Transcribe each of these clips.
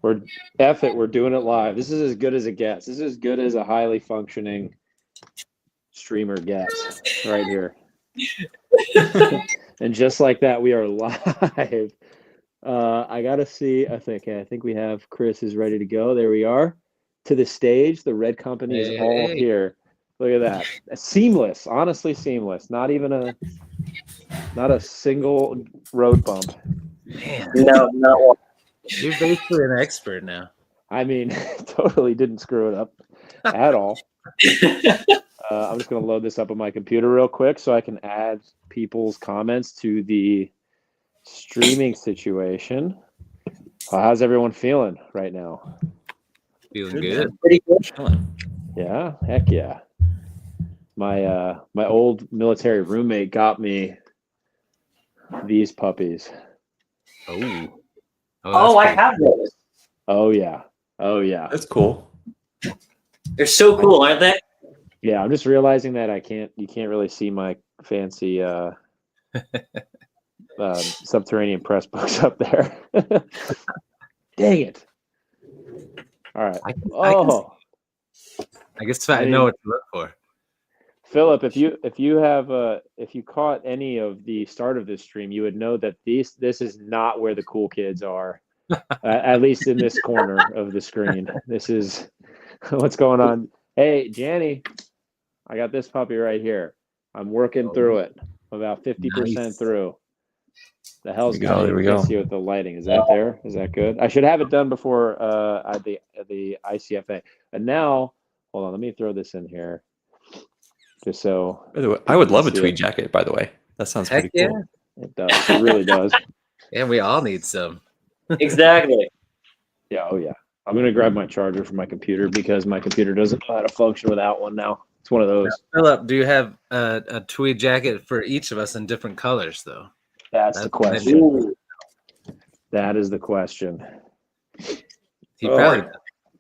We're F it. We're doing it live. This is as good as it gets. This is as good as a highly functioning streamer gets right here. And just like that, we are live. I gotta see. I think we have Chris is ready to go. There we are. To the stage. The red company is all here. Look at that. Seamless. Honestly, seamless. Not a single road bump. Man, No, not one. you're basically an expert now. I mean, totally didn't screw it up at all. I'm just going to load this up on my computer real quick so I can add people's comments to the streaming situation. How's everyone feeling right now? Feeling good. Pretty good. Yeah, heck yeah. My old military roommate got me these puppies. Oh, I have those. Oh yeah. That's cool. They're so cool, aren't they? Yeah, I'm just realizing that you can't really see my fancy subterranean press books up there. Dang it. All right. I guess I know what to look for. Philip, if you caught any of the start of this stream, you would know that this is not where the cool kids are. At least in this corner of the screen. This is what's going on. Hey, Janny, I got this puppy right here. I'm working through it. About 50% through. The hell's going on? There we go. See with the lighting. Is that there? Is that good? I should have it done before the ICFA. And now, hold on. Let me throw this in here. Just so. By the way, I would love a tweed jacket. By the way, that sounds pretty cool. It does. It really does. Yeah, we all need some. Exactly. Yeah. Oh yeah. I'm gonna grab my charger for my computer because my computer doesn't know how to function without one now. It's one of those. Now, Philip, do you have a tweed jacket for each of us in different colors, though? That's the question. Ooh. That is the question. He probably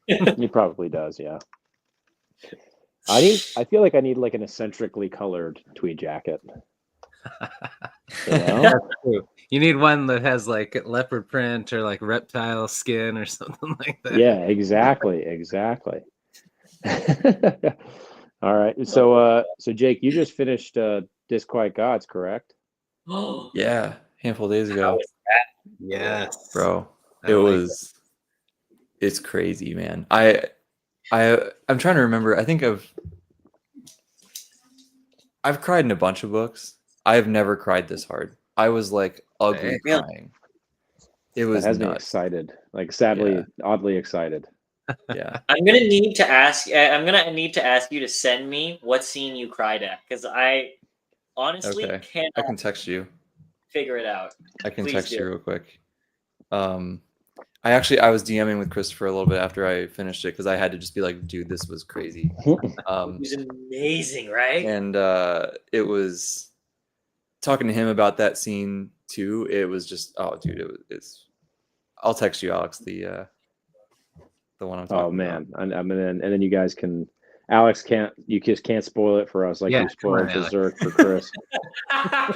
does. He probably does. Yeah. I feel like I need like an eccentrically colored tweed jacket. You know? That's true. You need one that has like leopard print or like reptile skin or something like that. Yeah, exactly. All right. So Jake, you just finished Disquiet Gods, correct? Yeah, handful of days ago. Yes, Bro. It's It's crazy, man. I'm trying to remember. I think I've cried in a bunch of books. I have never cried this hard. I was like ugly crying. It was has me nuts. excited. Like sadly, oddly excited. Yeah. I'm gonna need to ask you to send me what scene you cried at, because I honestly can't. I can text you. Figure it out. I can Please text do. you real quick. I was DMing with Christopher a little bit after I finished it because I had to just be like, dude, this was crazy. It was amazing, right? And it was talking to him about that scene too. It was just, oh, dude, it's. I'll text you, Alex, the one I'm talking about. Oh man, and then you guys can. Alex you just can't spoil it for us like you spoiled Berserk for Chris. I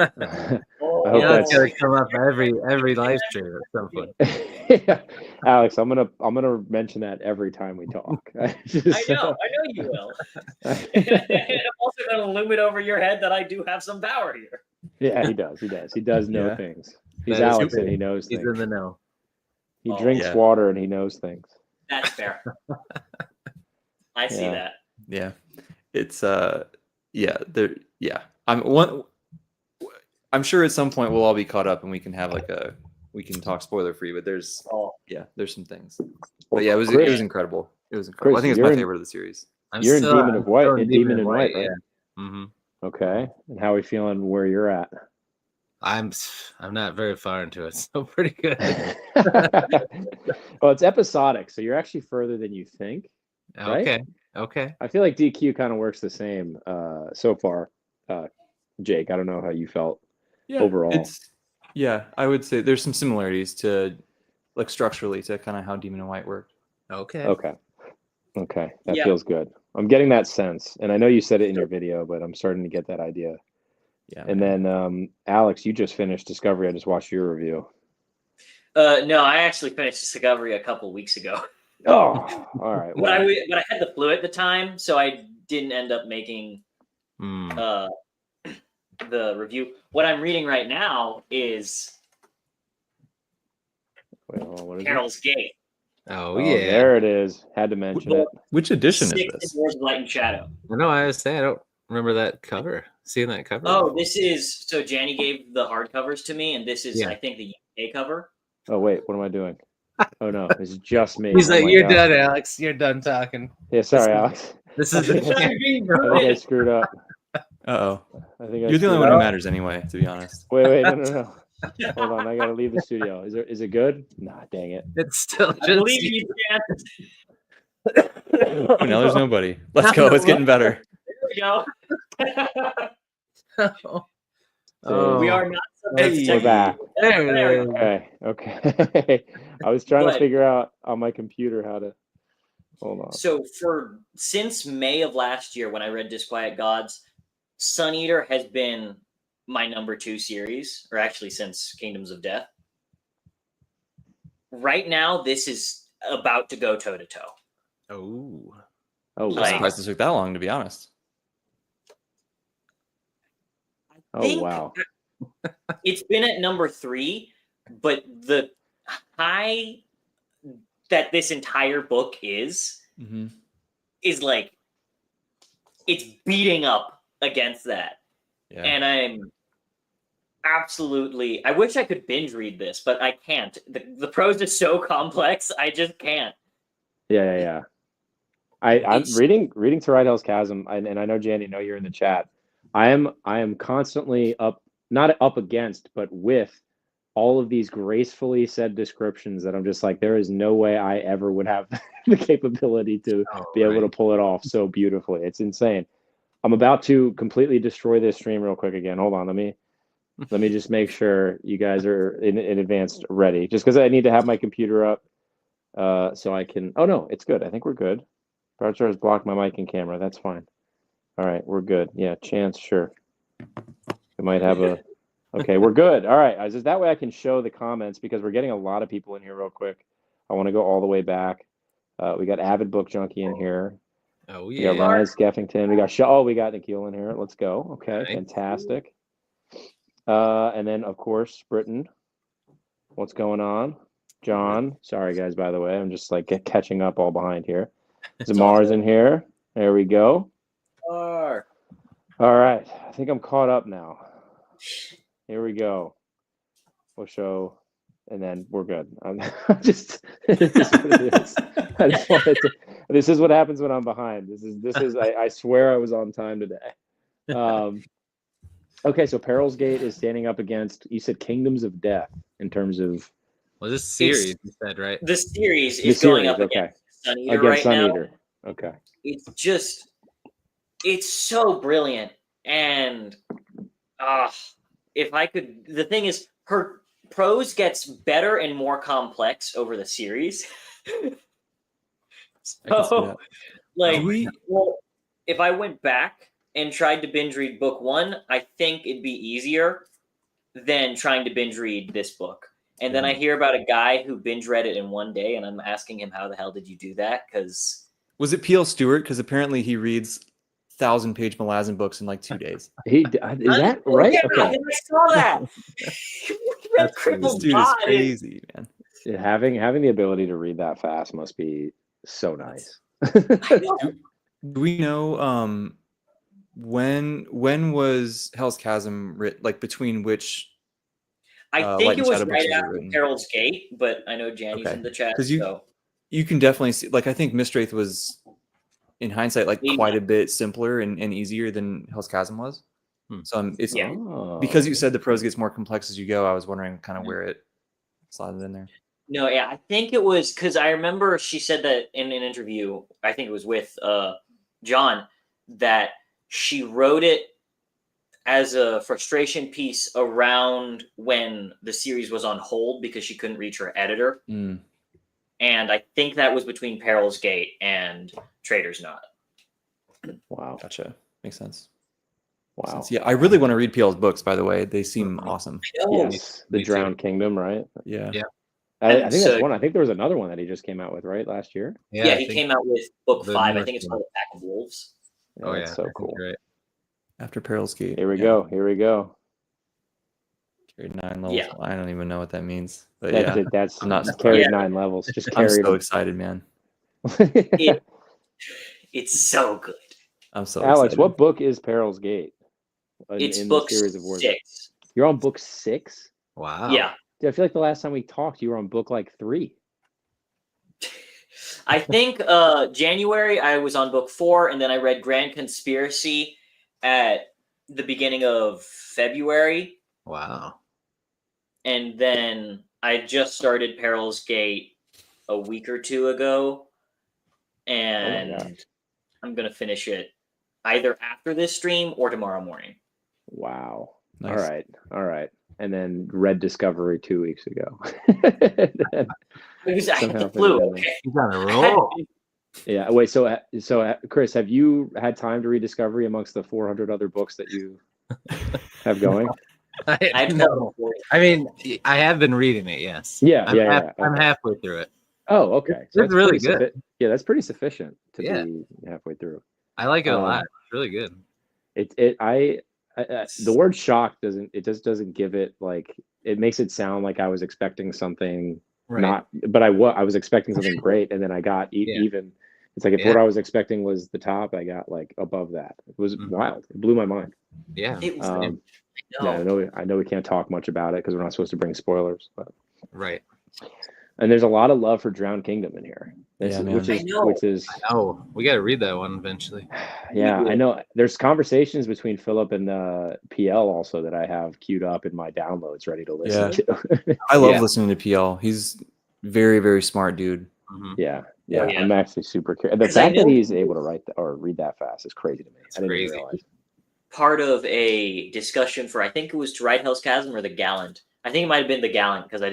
hope that's gonna come up every live stream at some point. Yeah. Alex, I'm gonna mention that every time we talk. I know you will. I'm also gonna loom it over your head that I do have some power here. Yeah, he does know things. He's Alex and he knows things. He's in the know. He drinks water and he knows things. That's fair. I see that. Yeah. It's I'm sure at some point we'll all be caught up and we can have we can talk spoiler free, but there's some things. But yeah, it was incredible. It was incredible. Chris, I think it's my favorite of the series. You're in Demon of White. In Demon in White, right? Yeah. Mm-hmm. Okay. And how are we feeling where you're at? I'm not very far into it, so pretty good. Well, it's episodic, so you're actually further than you think. Right? Okay. I feel like DQ kind of works the same so far. Jake, I don't know how you felt overall. I would say there's some similarities to like structurally to kind of how Demon in White worked. Okay. That feels good. I'm getting that sense, and I know you said it in your video, but I'm starting to get that idea. Yeah. And then Alex, you just finished Discovery. I just watched your review. No, I actually finished Discovery a couple weeks ago. Oh, all right. But I had the flu at the time, so I didn't end up making Hmm. the review. What I'm reading right now is Wait, hold on, what is it? Carol's Gate. Oh, Oh, yeah. there it is. Had to mention it. Which edition is 6 this? Wars of Light and Shadow. I know. I was saying I don't remember that cover. Seeing that cover. Oh, before. this is so Janny gave the hardcovers to me, and this is Yeah. I think the UK cover. Oh wait, what am I doing? Oh no, it's just me. He's Oh like, my "You're God. done, Alex. You're done talking. Yeah, sorry, Alex. This is I think I screwed up. Uh-oh. I think I You're the only screwed one who up. matters anyway, to be honest. Wait, no. Hold on, I gotta leave the studio. Is it good? Nah, dang it. It's still I just believe you can. Oh, now there's nobody. Let's go. It's getting better. There we go. Oh, We are not Hey. We're back. There it is. Okay. I was trying to But- figure out on my computer how to. Hold on. So since May of last year, when I read Disquiet Gods, Sun Eater has been my number 2 series, or actually since Kingdoms of Death. Right now, this is about to go toe to toe. Oh, Oh I'm Like- wow. surprised it took that long, to be honest. Oh wow. It's been at number 3, but the high that this entire book is Mm-hmm. like it's beating up against that. Yeah. And I'm absolutely I wish I could binge read this, but I can't. The prose is so complex, I just can't. Yeah. I'm It's- reading To Ride Hell's Chasm, and I know Jandy, know you're in the chat. I am constantly not up against, but with all of these gracefully said descriptions that I'm just like, there is no way I ever would have the capability to be able to pull it off so beautifully. It's insane. I'm about to completely destroy this stream real quick again. Hold on, let me just make sure you guys are in advance ready. Just because I need to have my computer up, so I can. Oh no, it's good. I think we're good. Barchar has blocked my mic and camera. That's fine. All right, we're good. Yeah, Chance, sure. We might have a. Okay, we're good. All right, just that way I can show the comments because we're getting a lot of people in here real quick. I want to go all the way back. We got Avid Book Junkie in here. oh We got yeah. Ryan Skeffington. We got we got Nikhil in here. Let's go. Okay, Nice. fantastic. And then of course Britain. What's going on? John. Sorry guys, by the way, I'm just like catching up all behind here. Zamar's in here. There we go. All right, I think I'm caught up now. Here we go. We'll show, and then we're good. I'm just. This is what it is. I just wanted to. This is what happens when I'm behind. This is. I swear I was on time today. Okay, so Peril's Gate is standing up against. You said Kingdoms of Death in terms of Well, this series you said, right? The series the is going up series. Okay, against Sun Eater against right Sun now. Eater. Okay. It's so brilliant. And if I could, the thing is, her prose gets better and more complex over the series. I can see that. Like, Do we- well, if I went back and tried to binge read book 1, I think it'd be easier than trying to binge read this book. And then I hear about a guy who binge read it in one day, and I'm asking him, how the hell did you do that? Because Was it P.L. Stewart? Because apparently he reads 1,000-page Malazan books in like 2 days. Is that right? Yeah, Okay. I saw that. That's This Crippled dude is God crazy, man. Yeah, having the ability to read that fast must be so nice. I know. Do we know when was Hell's Chasm written? Like between which? I Light think and it was Shadow books right was after written. Carol's Gate, but I know Janny's Okay. in the chat. 'Cause you- So You can definitely see. Like I think Mistwraith was, in hindsight, like Yeah. quite a bit simpler and easier than Hell's Chasm was. Hmm. So it's Yeah. Oh. because you said the prose gets more complex as you go. I was wondering kind of where it slotted in there. no, yeah, I think it was because I remember she said that in an interview. I think it was with John, that she wrote it as a frustration piece around when the series was on hold because she couldn't reach her editor. Mm. And I think that was between Peril's Gate and Trader's Knot. Wow. Gotcha. Makes sense. Wow. Yeah, I really want to read P.L.'s books. By the way, they seem awesome. Yes. The Me too. Drowned Kingdom, right? Yeah. Yeah. I And think so- that's one. I think there was another one that he just came out with right last year. Yeah, I he think- came out with book the 5. I newest think it's one. called A Pack of Wolves. Yeah, Oh yeah, that's so I think cool. you're right. After Peril's Gate. Here we yeah. go. Here we go. Carried 9 levels. Yeah. I don't even know what that means. But That's yeah, it. That's I'm not carried surprised. 9 levels. Just I'm carried. so excited, man. It- It's so good. I'm so Alex, excited. what book is Peril's Gate? It's in book the series of Warzone? 6. You're on book 6. Wow. Yeah. Dude, I feel like the last time we talked, you were on book like 3. I think January I was on book 4, and then I read Grand Conspiracy at the beginning of February, Wow. and then I just started Peril's Gate a week or 2 ago, and gosh. I'm gonna finish it either after this stream or tomorrow morning. Wow. Nice. All right. And then read Discovery 2 weeks ago. Because I had Somehow the flu. figured it out. Okay. He's on a I had- roll. Yeah. Wait. So, Chris, have you had time to read Discovery amongst the 400 other books that you have going? I've No. I mean, I have been reading it. Yes. Yeah. I'm, yeah. I'm Okay. halfway through it. Oh, okay. It's that's really pretty good. Yeah, that's pretty sufficient to Yeah. be halfway through. I like it a Um, lot. It's really good. The word shock doesn't give it like it makes it sound like I was expecting something Right. but I was expecting something great, and then I got Yeah. even. It's like if Yeah. what I was expecting was the top, I got like above that. It was Mhm. wild. It blew my mind. Yeah. It was Um, no. yeah, I know we can't talk much about it because we're not supposed to bring spoilers, but Right. and there's a lot of love for Drowned Kingdom in here. Yeah, man. which I is know. which is Oh, we got to read that one eventually. yeah, do. I know. There's conversations between Philip and PL also that I have queued up in my downloads, ready to listen to. I love Yeah. listening to PL. He's very, very smart dude. Mhm. yeah, Yeah. I'm actually super curious. The 'Cause I fact that know- he's able to write or read that fast is crazy to me. It's I didn't even crazy. realize. Part of a discussion for I think it was To Ride Hell's Chasm or The Gallant. I think it might have been The Gallant because I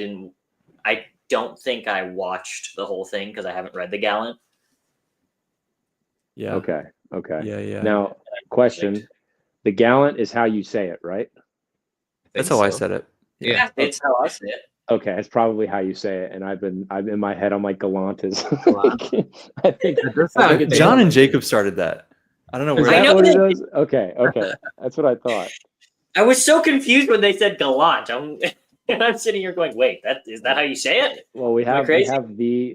don't think I watched the whole thing because I haven't read The Gallant. Yeah. Okay. Yeah. Now, question: the gallant is how you say it, right? That's think how I so. said it. Yeah. It's how I say it. Okay, it's probably how you say it, and I'm in my head. I'm like gallant is. Gallant. I think That does I sound think it's good. John and Jacob started that. I don't know Is where I that know what it that- is? Okay, that's what I thought. I was so confused when they said Gallant. I'm sitting here going, wait, is that how you say it? Well, we Am I have crazy?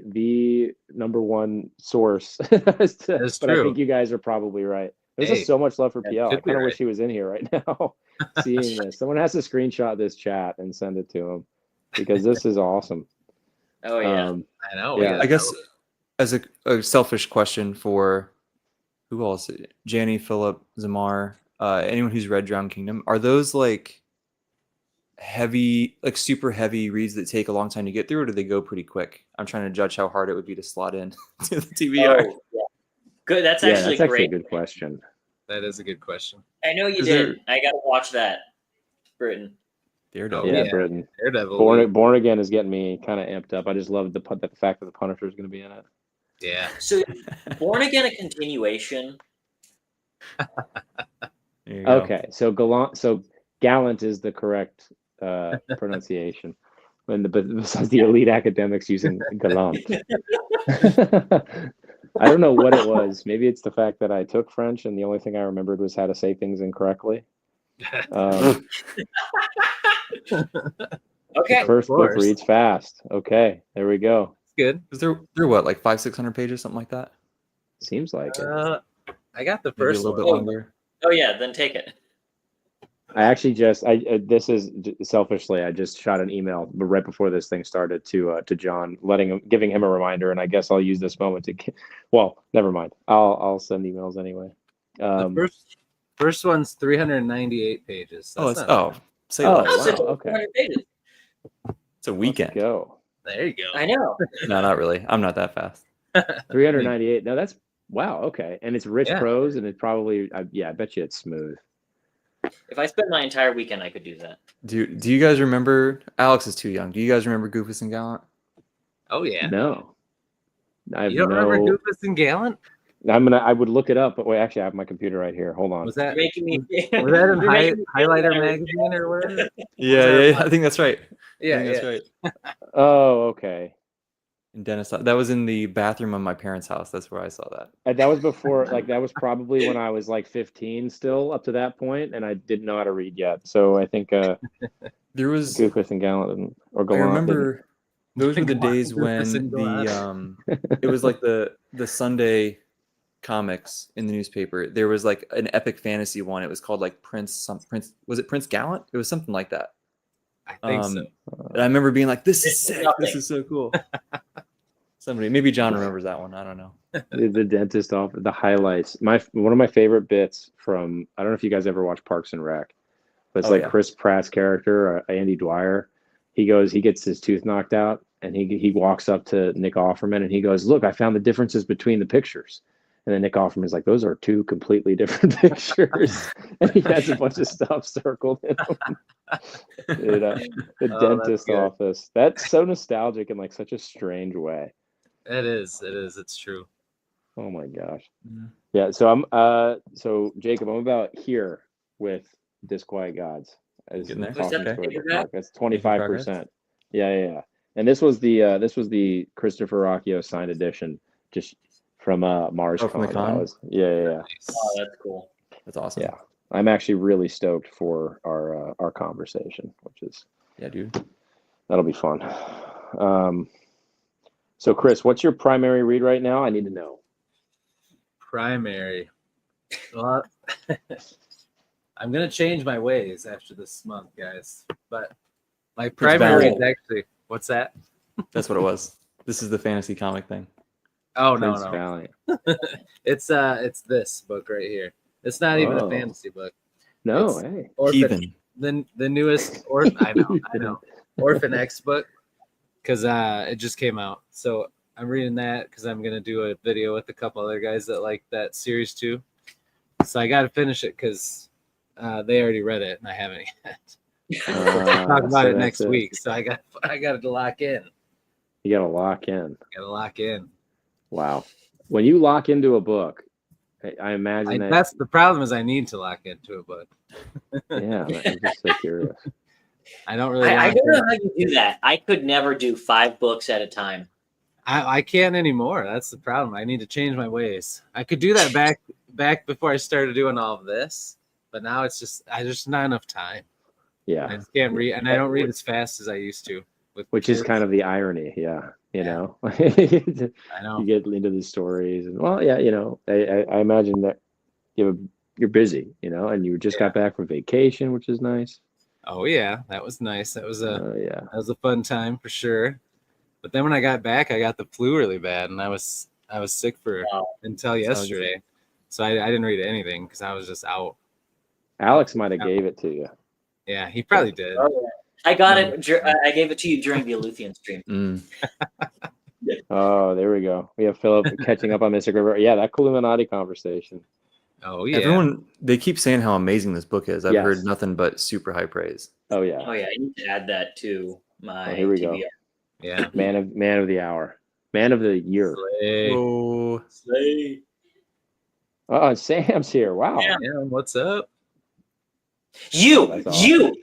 the number one source, That's but I true. think you guys are probably right. There's Hey, just so much love for that PL. I could be kind of right. wish he was in here right now, seeing this. Someone has to screenshot this chat and send it to him because this is awesome. Oh yeah. I know. we Yeah. gotta I guess know. as a selfish question for who else? Janny, Philip, Zamar, anyone who's read Drowned Kingdom, are those like heavy, like super heavy reads that take a long time to get through, or do they go pretty quick? I'm trying to judge how hard it would be to slot in to the TBR. Oh, yeah. Good. That's Yeah, actually that's actually a great. good question. That is a good question. I know you Is did. I gotta watch that, Britain. Daredevil. Yeah, yeah. Britain. Daredevil. Born Again is getting me kind of amped up. I just love the fact that the Punisher is going to be in it. Yeah. So, Born Again a continuation. There you go. Okay, so gallant is the correct pronunciation. Besides the elite academics using gallant. I don't know what it was. Maybe it's the fact that I took French and the only thing I remembered was how to say things incorrectly. Okay. The first book course. reads fast. Okay, there we go. It's good. Is they're what, like 500-600 pages, something like that? Seems like it. I got the Maybe a first little bit one. longer. Oh yeah, then take it. I actually this is selfishly, I just shot an email right before this thing started to John, giving him a reminder, and I guess I'll use this moment to. Well, never mind. I'll send emails anyway. The first one's 398 pages. Oh, That's it's not- say Oh, less. Oh, so it's wow, okay. 200 pages. It's a Let's weekend. go. There you go. I know. No, not really. I'm not that fast. 398. No, that's wow. Okay, and it's rich Yeah. prose, and it probably I bet you it's smooth. If I spent my entire weekend, I could do that. Do you guys remember? Alex is too young. Do you guys remember Goofus and Gallant? Oh yeah. No, I have You don't remember no. Goofus and Gallant? I would look it up, but wait, actually, I have my computer right here. Hold on. Was You're that making me. was that in you're making me feel Highlighter like I was- magazine or whatever? Yeah, I think that's right. Yeah, think that's yeah. right. Oh, okay. In Dennis, that was in the bathroom of my parents' house. That's where I saw that. And that was before, like that was probably when I was like 15 still up to that point, and I didn't know how to read yet. So I think There was, Goofus and Gallant or I Gallant didn't. remember, those were the Go on, days Goofus when and it was like the Sunday comics in the newspaper. There was like an epic fantasy one. It was called like Prince. Was it Prince Gallant? It was something like that. I think so. And I remember being like, "This is It's sick. This nothing. is so cool." Somebody, maybe John remembers that one. I don't know. The dentist off the highlights. One of my favorite bits from, I don't know if you guys ever watch Parks and Rec, but it's Oh, like yeah. Chris Pratt's character, Andy Dwyer. He gets his tooth knocked out, and he walks up to Nick Offerman and he goes, "Look, I found the differences between the pictures." And then Nick Offerman's like, "Those are two completely different pictures." And he has a bunch of stuff circled in them. Dude, the Oh, that's dentist good. office. That's so nostalgic in like such a strange way. It is. It's true. Oh my gosh. Yeah. Yeah, so Jacob, I'm about here with Disquiet Gods as Getting there. Was that talking the story paperback? bookmark. That's 25%. Yeah. And this was the Christopher Rocchio signed edition just from Mars Oh, from the Con. con? That was yeah. Oh, that's cool. That's awesome. Yeah. I'm actually really stoked for our conversation, which is Yeah, dude. that'll be fun. So Chris, what's your primary read right now? I need to know. Primary. Well, I'm gonna change my ways after this month, guys. But my primary is Valiant. actually what's that? That's what it was. This is the fantasy comic thing. Oh Prince no. Valiant. It's this book right here. It's not even Oh. a fantasy book. No, It's- hey. Orphan, the newest Orphan. I know. Orphan X book, because it just came out. So I'm reading that because I'm gonna do a video with a couple other guys that like that series too. So I got to finish it because they already read it and I haven't yet. Talk about so it next that's week. So I got to lock in. You got to lock in. Got to lock in. Wow. When you lock into a book, I imagine that. That's the problem. Is I need to lock into a book. Yeah, I'm just so curious. I don't really. I lock don't know in. how you do that. I could never do 5 books at a time. I can't anymore. That's the problem. I need to change my ways. I could do that back before I started doing all of this, but now it's just not enough time. I Yeah, just can't read, and I don't read as fast as I used to. which is kind of the irony. Yeah, you Yeah. know, I know. you get into the stories, and well, yeah, you know, I imagine that you're busy, you know, and you just got back from vacation, which is nice. Oh yeah, that was nice. That was Yeah. a fun time for sure. But then when I got back, I got the flu really bad, and I was sick until yesterday. So I didn't read anything because I was just out. Alex might have gave it to you. Yeah, he probably did. I got it. I gave it to you during the Aleuthian stream. Mm. Oh, there we go. We have Philip catching up on Mystic River. Yeah, that Illuminati conversation. Oh yeah. Everyone, they keep saying how amazing this book is. I've Yes. heard nothing but super high praise. Oh yeah, Oh yeah, I need to add that to my here we go. TBR. Yeah. man of the hour, man of the year. Slay. Oh, Slay. Oh, Sam's here. Wow. Yeah. Yeah, what's up? You, That's awesome. you.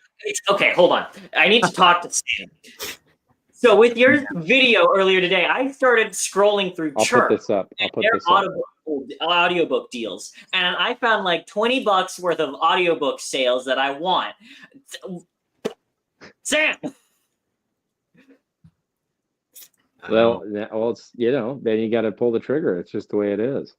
Okay, hold on. I need to talk to Sam. So with your video earlier today, I started scrolling through I'll Chirp put this up. I'll put their this up. audiobook deals, and I found like $20 worth of audiobook sales that I want. Sam, Well, it's then you got to pull the trigger. It's just the way it is.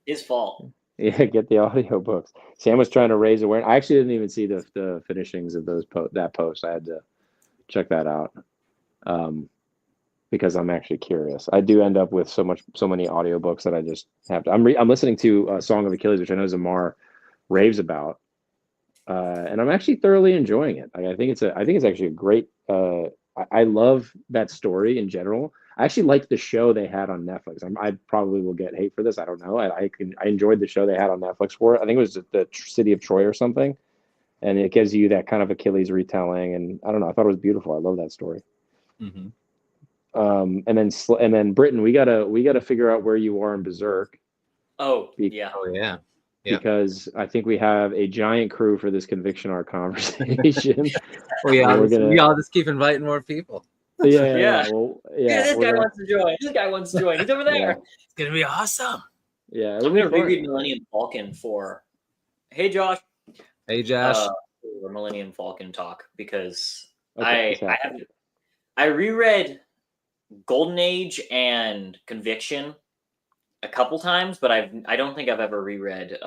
his fault. Yeah, get the audiobooks. Sam was trying to raise awareness. I actually didn't even see the finishings of that post. I had to check that out because I'm actually curious. I do end up with so many audiobooks that I just have to. I'm listening to Song of Achilles, which I know Zamar raves about, and I'm actually thoroughly enjoying it. I think it's actually a great. I love that story in general. I actually liked the show they had on Netflix. I probably will get hate for this. I don't know. I enjoyed the show they had on Netflix for it. I think it was the City of Troy or something, and it gives you that kind of Achilles retelling. And I don't know. I thought it was beautiful. I love that story. Mm-hmm. And then Britton, we gotta figure out where you are in Berserk. Oh yeah. Oh yeah. Yeah. because I think we have a giant crew for this conviction art conversation. We all, We're gonna- we all just keep inviting more people. Yeah. Well, Yeah, this we're guy gonna- wants to join. This guy wants to join. He's over there. Yeah. It's gonna be awesome. Yeah, I'm it'll be gonna fun. reread Millennium Falcon for. Hey, Josh. Hey, Josh. For Millennium Falcon talk because Okay, what's I happening? I reread Golden Age and Conviction a couple times, but I don't think I've ever reread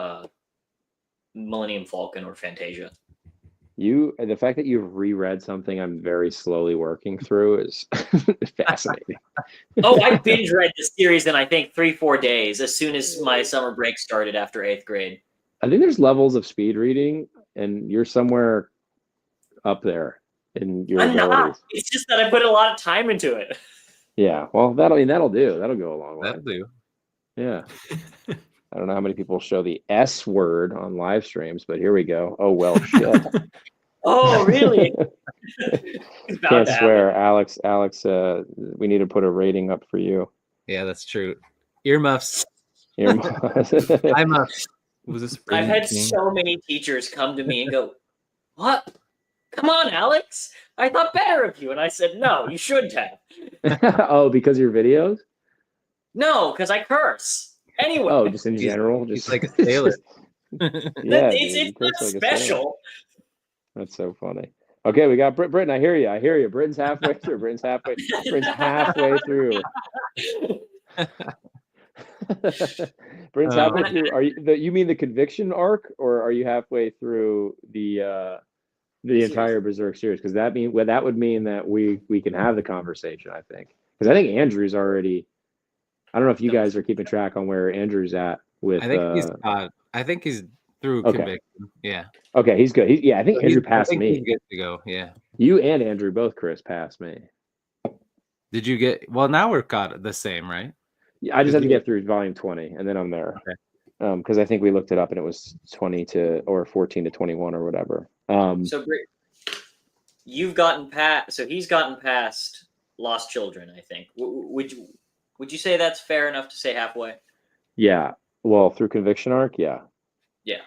Millennium Falcon or Fantasia. The fact that you've reread something I'm very slowly working through is fascinating. Oh, I binge read the series in I think 3-4 days as soon as my summer break started after 8th grade. I think there's levels of speed reading, and you're somewhere up there in your I'm not. abilities. It's just that I put a lot of time into it. Yeah, well, that'll do. That'll go a long way. That'll do. Yeah. I don't know how many people show the S word on live streams, but here we go. Oh well, shit. Oh, really? It's bound Can't to swear, happen. Alex. We need to put a rating up for you. Yeah, that's true. Earmuffs. I'm Muffs. Was this? I've Raven had King? so many teachers come to me and go, "What? Come on, Alex! I thought better of you." And I said, "No, you shouldn't have." Oh, because your videos? No, because I curse. Anyway, Oh, just in He's- general, he's just like a sailor. yeah, it's dude, you not curse like a sailor. special. That's so funny. Okay, we got Britton. I hear you. Britton's halfway through. Britton's halfway through. Britton's halfway through. Are you mean the conviction arc, or are you halfway through the entire Berserk series? Because that would mean that we can have the conversation. I think because I think Andrew's already. I don't know if you guys are keeping track on where Andrew's at with. I think he's through Okay. Conviction. Yeah. Okay, he's good. I think Andrew passed He's me. good to go. Yeah. You and Andrew both, Chris, passed me. Did you get? Well, now we're caught the same, right? Yeah, I just Did had to you- get through volume 20, and then I'm there. Okay. Because I think we looked it up, and it was 14 to 21 or whatever. So, Britt, you've gotten past. So he's gotten past Lost Children. I think. Would you say that's fair enough to say halfway? Yeah. Well, through Conviction arc, yeah. Yeah.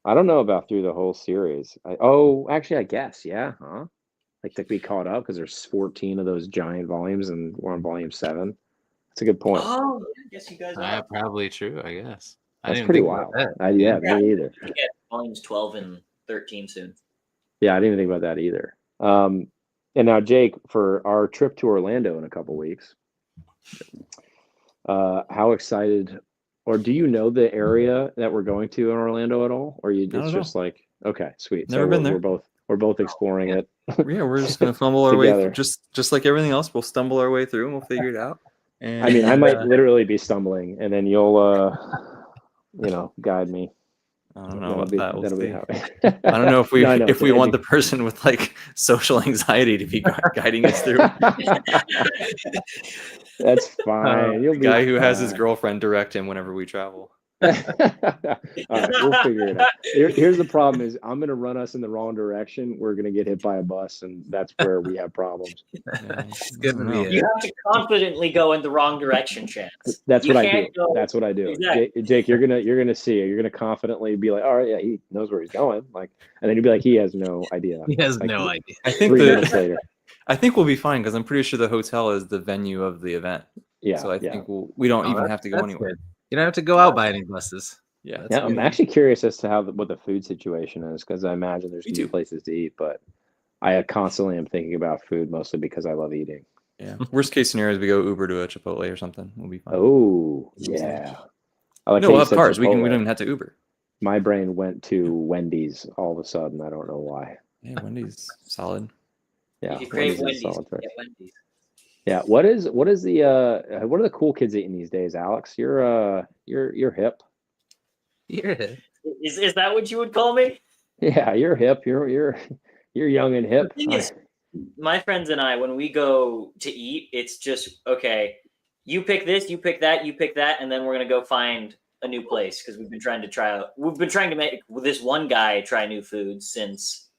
I don't know about through the whole series. Actually, I guess, yeah, huh? Like to be caught up because there's 14 of those giant volumes, and we're on volume 7. That's a good point. Oh, I guess you guys are. Probably true. I guess. I That's didn't pretty think about wild. that. Yeah, me either. You get volumes 12 and 13 soon. Yeah, I didn't even think about that either. And now, Jake, for our trip to Orlando in a couple weeks, how excited, or do you know the area that we're going to in Orlando at all, or it's don't just like, okay, sweet. Never been there. We're both exploring it. Yeah, we're just gonna fumble our way Together. through, just like everything else. We'll stumble our way through and we'll figure it out. And, I mean, I might literally be stumbling, and then you'll, guide me. I don't know what that will that'll be. be happy. I don't know if we No, I know, if we want Andy. the person with like social anxiety to be guiding us through. That's fine. You'll The be guy who has his fine. girlfriend direct him whenever we travel. All right, we'll figure it out. Here's the problem: is I'm going to run us in the wrong direction. We're going to get hit by a bus, and that's where we have problems. Yeah, It's good to I don't know. be You have to confidently go in the wrong direction, Chance. That's You what I do. can't go- That's what I do. Exactly. Jake, you're gonna see it. You're gonna confidently be like, all right, yeah, he knows where he's going. Like, and then you'd be like, he has no idea. He has Like, no idea. I think 3 minutes the later. I think we'll be fine because I'm pretty sure the hotel is the venue of the event. Yeah. So I yeah. think we don't Oh, even that's- have to go that's anywhere. good. You don't have to go out by any buses. Yeah. That's Yeah, I'm good. actually curious as to what the food situation is, because I imagine there's Me new too. places to eat, but I constantly am thinking about food, mostly because I love eating. Yeah. Worst case scenario is we go Uber to a Chipotle or something. We'll be fine. Oh, yeah. I like no, how we'll you have said cars. We Chipotle. don't even have to Uber. My brain went to Wendy's all of a sudden. I don't know why. Yeah, Wendy's solid. Yeah, If you crave Wendy's is Wendy's, solid choice. get Wendy's. Yeah, what are the cool kids eating these days, Alex? You're hip. Yeah. Is that what you would call me? Yeah, you're hip. You're young and hip. The thing is, my friends and I, when we go to eat, it's just okay. You pick this, you pick that, you pick that, and then we're gonna go find a new place because we've been trying to make this one guy try new foods since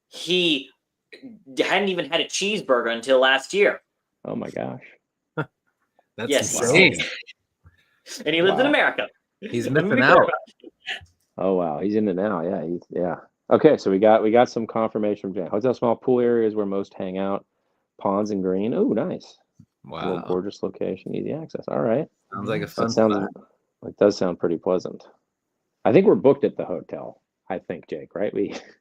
he hadn't even had a cheeseburger until last year, Oh my gosh. That's Yes. insane. and he lives in Wow. America. He's missing out. Oh wow, he's in it now. Yeah. Okay, so we got some confirmation from Jan. Hotel small pool areas where most hang out, ponds and green. Oh, nice. Little Wow. gorgeous location, easy access. All right. Sounds like a That fun sounds spot. it does sound pretty pleasant. I think we're booked at the hotel. I think, Jake, right?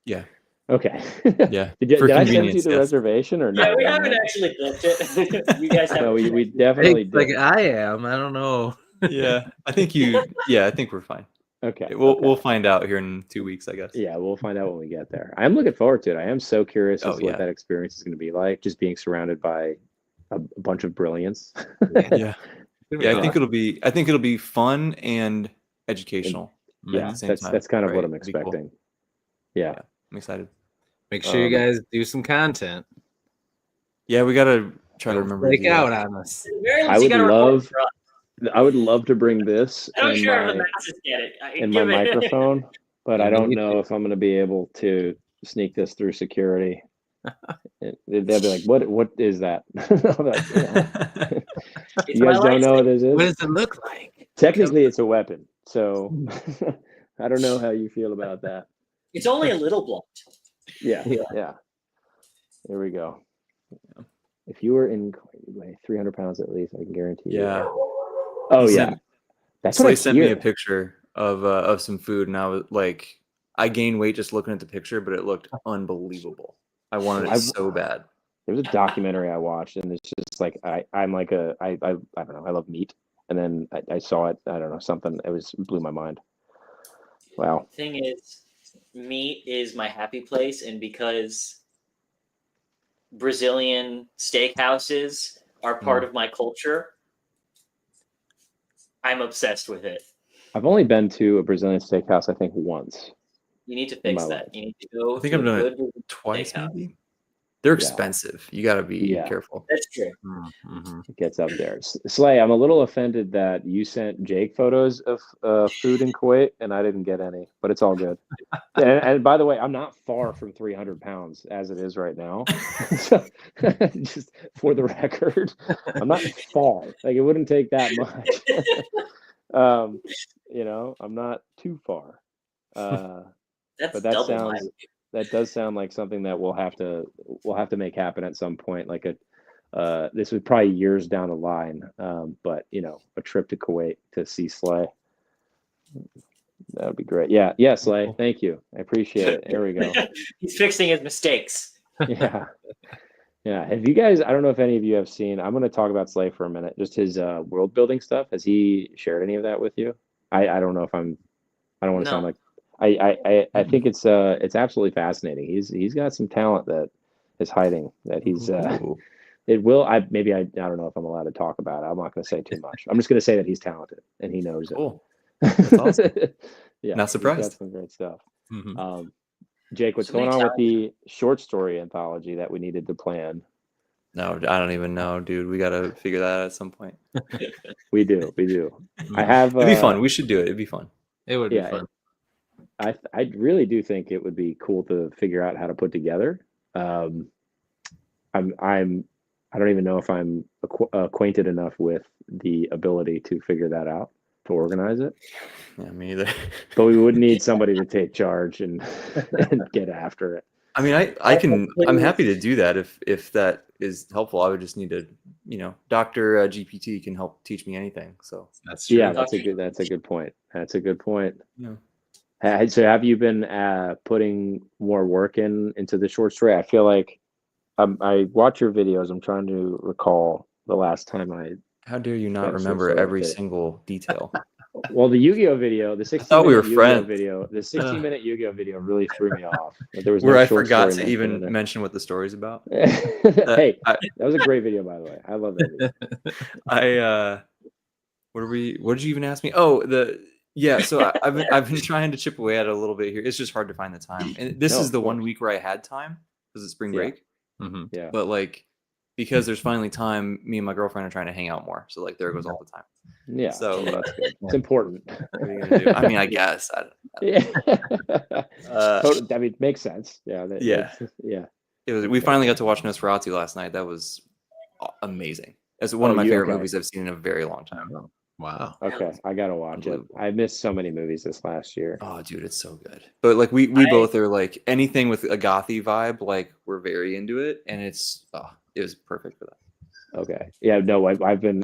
Yeah. Okay. Yeah. Did For I send you convenience, the yes. reservation or no? Yeah, we haven't actually booked it. You guys No, haven't. we definitely Like did. I am. I don't know. Yeah. I think I think we're fine. Okay. We'll find out here in 2 weeks, I guess. Yeah, we'll find out when we get there. I'm looking forward to it. I am so curious as Oh, to what yeah. that experience is going to be like, just being surrounded by a bunch of brilliance. Yeah. Yeah, I think it'll be fun and educational. Yeah, at the same that's time, kind of what right? I'm It'd be cool. expecting. Yeah. I'm excited. Make sure you Um, guys do some content. Yeah, we gotta try to Don't remember to break do that. out on us. Very I least you would gotta record love- for us. I would love to bring this I don't in care if the my masses get it. in my Give it. microphone, but Yeah, I we don't need know to- if I'm going to be able to sneak this through security. They'll be like, "What is that?" I'm like, "Yeah." It's You my guys don't know what lightsaber. this is? What does it look like? Technically, it's a weapon, so I don't know how you feel about that. It's only a little blunt. Yeah. There we go. If you were in Kuwait, you weigh 300 pounds at least, I can guarantee you. Yeah. Oh He yeah. sent- That's what I Slay sent me hear. a picture of some food, and I was like, I gained weight just looking at the picture, but it looked unbelievable. I wanted it I've- so bad. There was a documentary I watched, and it's just like I'm like I don't know. I love meat, and then I saw it. I don't know, something. It blew my mind. Wow. Thing is, meat is my happy place, and because Brazilian steakhouses are part of my culture, I'm obsessed with it. I've only been to a Brazilian steakhouse, I think, once. You need to In fix my that. life. You need to go. I think to I've a done it good Twice, steakhouse. maybe. They're Yeah. expensive. You got to be Yeah. careful. That's true. Mm-hmm. It gets up there. Slay, I'm a little offended that you sent Jake photos of food in Kuwait, and I didn't get any, but it's all good. And by the way, I'm not far from 300 pounds as it is right now. So, just for the record, I'm not far. Like, it wouldn't take that much. I'm not too far. That's But that double my. that does sound like something that we'll have to make happen at some point. Like this was probably years down the line. But a trip to Kuwait to see Slay. That would be great. Yeah, Slay. Thank you. I appreciate it. There we go. He's fixing his mistakes. Yeah. Yeah. Have you guys, I don't know if any of you have seen, I'm going to talk about Slay for a minute, just his world building stuff. Has he shared any of that with you? I don't know if I don't want to sound No. like, I think it's absolutely fascinating. He's got some talent that is hiding that he's, Ooh. it will, I don't know if I'm allowed to talk about it. I'm not going to say too much. I'm just going to say that he's talented and he knows it. Cool. That's awesome. Yeah. Not he's surprised. got some great stuff. Mhm. Jake, what's Somebody going on with tell the short story anthology that we needed to plan? No, I don't even know, dude. We got to figure that out at some point. We do. I have. It'd be fun. We should do it. It'd be fun. It would Yeah, be fun. I really do think it would be cool to figure out how to put together. I don't even know if I'm acquainted enough with the ability to figure that out, to organize it. Yeah, me either. But we would need somebody to take charge and get after it. I mean, I'm happy to do that if that is helpful. I would just need to, Dr. GPT can help teach me anything. So That's true. Yeah, that's a good point. That's a good point. yeah. So have you been putting more work into the short story? I feel like I watch your videos. I'm trying to recall the last time How dare you Yeah, not so remember sorry, every okay. single detail? Well, the Yu-Gi-Oh video, the 16 thought we were Yu-Gi-Oh friends. video, the 16-minute Yu-Gi-Oh video really threw me off. There was Where no I short forgot story to mentioned even in mention what the story's about. it. Hey, I- that was a great video, by the way. I love that video. What did you even ask me? Oh, so I've been trying to chip away at it a little bit here. It's just hard to find the time. And this No, is of the 1 course. week where I had time because it's spring Yeah. break. Mhm. Yeah. But because there's finally time, me and my girlfriend are trying to hang out more. So there goes all the time. Yeah. So- that's good. It's important. What are you gonna do? I mean, I guess. Yeah. Uh, I mean, makes sense. Yeah. Yeah. Yeah. We finally got to watch Nosferatu last night. That was amazing. It's one of Oh, my favorite okay. movies I've seen in a very long time. Wow. Okay, I gotta watch it. Unbelievable. I missed so many movies this last year. Oh, dude, it's so good. But like we both are like anything with a gothy vibe, like we're very into it, and it was perfect for that. Okay, yeah, no, I've been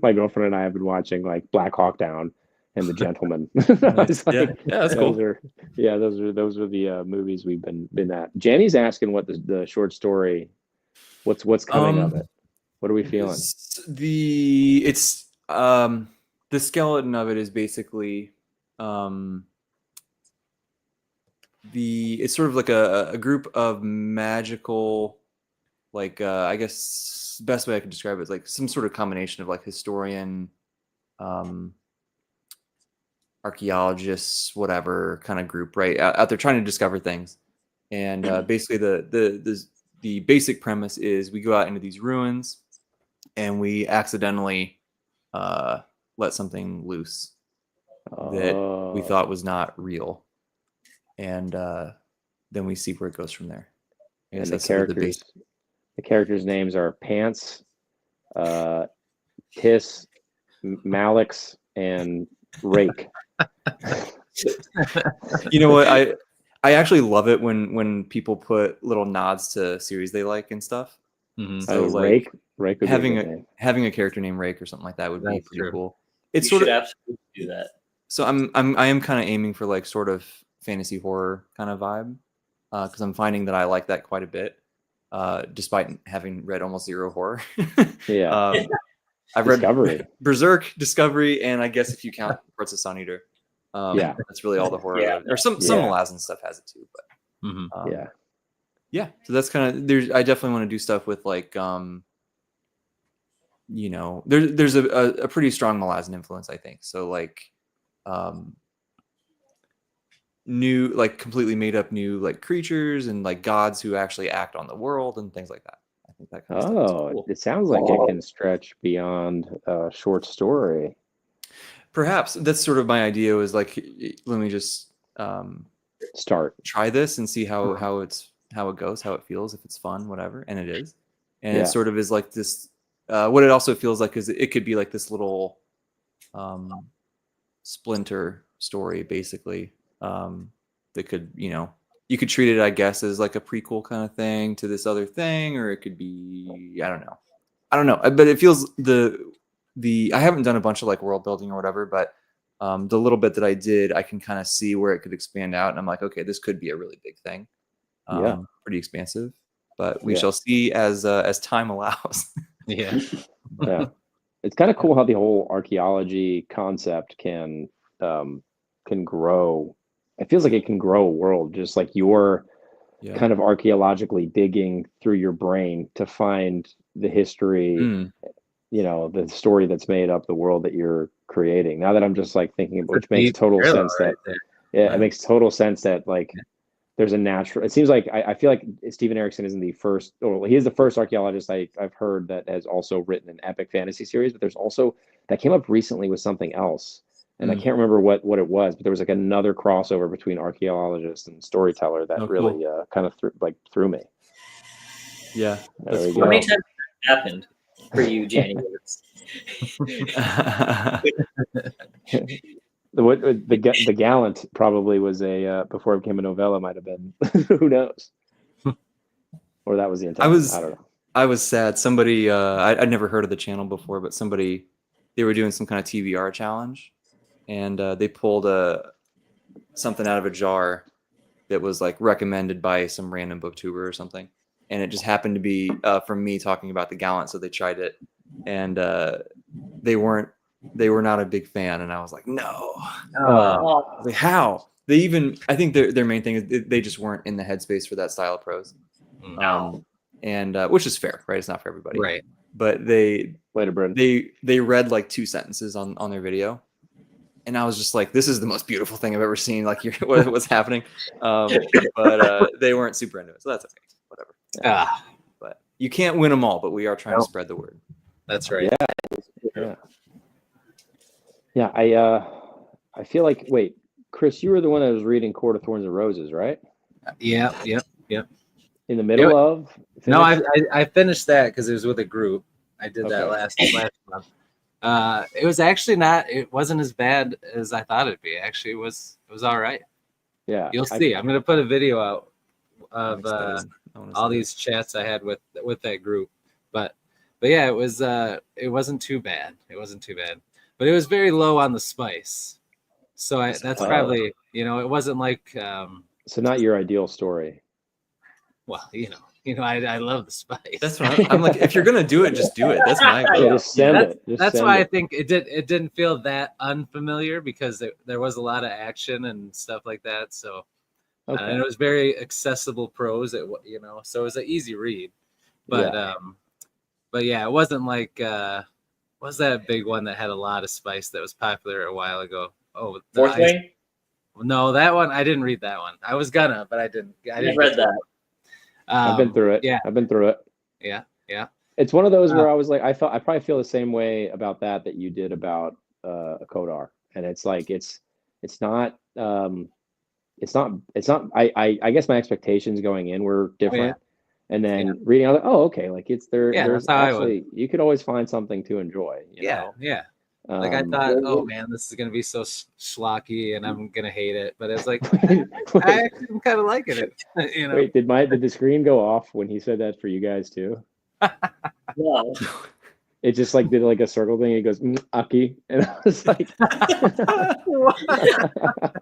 my girlfriend and I have been watching like Black Hawk Down and The Gentleman. It's Yeah, like, that's those cool. are those are the movies we've been at. Jenny's asking what the short story, what's coming of it. What are we feeling? The skeleton of it is basically it's sort of like a group of magical, like I guess the best way I could describe it is like some sort of combination of like historian, archaeologists, whatever kind of group, right? Out there trying to discover things. And basically the basic premise is we go out into these ruins and we accidentally let something loose that we thought was not real. And then we see where it goes from there. I guess And that's sort of the basic. the characters' names are Pants, Piss, Malix, and Rake. You know what? I actually love it when people put little nods to series they like and stuff. Mhm. So like Rake would be a having good name. having a character named Rake or something like that would be That's pretty true. cool. You It's sort should of absolutely do that. so I am kind of aiming for like sort of fantasy horror kind of vibe because I'm finding that I like that quite a bit, despite having read almost zero horror. Yeah. I've read Discovery. Berserk, Discovery, and I guess if you count parts of Sun Eater, Yeah. that's really all the horror. Yeah. Or some Yeah. Malazan stuff has it too, but Mhm. Yeah. yeah. So that's kind of there's. I definitely want to do stuff with like you know, there's a pretty strong Malazan influence, I think. So like new, like completely made up new like creatures and like gods who actually act on the world and things like that. I think that kind of stuff is cool. It sounds like it can stretch beyond a short story. Perhaps that's sort of my idea was like, let me just Start. try this and see how it goes, how it feels, if it's fun, whatever. And it is. And it sort of is like this, what it also feels like is it could be like this little splinter story, basically, that could, you know, you could treat it, I guess, as like a prequel kind of thing to this other thing, or it could be, I don't know, but it feels I haven't done a bunch of like world building or whatever, but the little bit that I did, I can kind of see where it could expand out, and I'm like, okay, this could be a really big thing. Pretty expansive, but we shall see as time allows. Yeah. Yeah. It's kind of cool how the whole archaeology concept can grow. It feels like it can grow a world, just like you're kind of archaeologically digging through your brain to find the history, you know, the story that's made up the world that you're creating. Now that I'm just like thinking about, which makes total sense that, it makes total sense that like there's a natural, it seems like, I feel like Steven Erikson isn't the first, or he is the first archaeologist I've heard that has also written an epic fantasy series, but there's also, that came up recently with something else. And I can't remember what it was, but there was like another crossover between archaeologist and storyteller that really kind of threw me. Yeah. There we How go. many times has that happened for you, Jenny? The Gallant probably was a before it became a novella, might have been. Who knows? Or that was the intent. I don't know. I was sad. Somebody I'd never heard of the channel before, but they were doing some kind of TBR challenge, and they pulled something out of a jar that was like recommended by some random booktuber or something, and it just happened to be from me talking about the Gallant, so they tried it, and they were not a big fan, and I was like, no. Like, how? They even, I think their main thing is they just weren't in the headspace for that style of prose. And which is fair, right? It's not for everybody. Right. But they Later, they read like 2 sentences on their video. And I was just like, this is the most beautiful thing I've ever seen. Like, what's happening? But they weren't super into it. So that's okay. Whatever. But you can't win them all, but we are trying to spread the word. That's right. Yeah. I feel like, wait, Chris, you were the one that was reading Court of Thorns and Roses, right? Yeah. In the middle of? No, I finished that because it was with a group. I did that last month. It was actually not. It wasn't as bad as I thought it'd be. Actually, it was all right. Yeah, You'll see. I'm gonna put a video out I'm of excited. I wanna all see these chats I had with that group. But yeah, it wasn't too bad. It wasn't too bad. But it was very low on the spice. So that's Oh. probably, it wasn't like so not your ideal story. well, I love the spice. That's what I'm like. If you're gonna do it, just do it. That's my Yeah, vote. just send that's, it. Just that's send why I it. think it didn't feel that unfamiliar because there was a lot of action and stuff like that. So Okay. and it was very accessible prose. So it was an easy read. But but yeah, it wasn't like was that big one that had a lot of spice that was popular a while ago? Oh, Fourth Wing. No, that one I didn't read that one. I was gonna, but I didn't. I didn't read that. I've been through it. Yeah, I've been through it. yeah. It's one of those where I was like, I probably feel the same way about that you did about Kodar, and it's like it's not I guess my expectations going in were different, and then reading, I was like, oh, okay, like it's there. Yeah, there's that's how I actually you could always find something to enjoy. You know? Yeah. Like I thought, oh man, this is gonna be so schlocky, and I'm gonna hate it. But it's like I actually am kind of liking it. Wait, did the screen go off when he said that for you guys too? No. It just like did like a circle thing. He goes Aki, and I was like,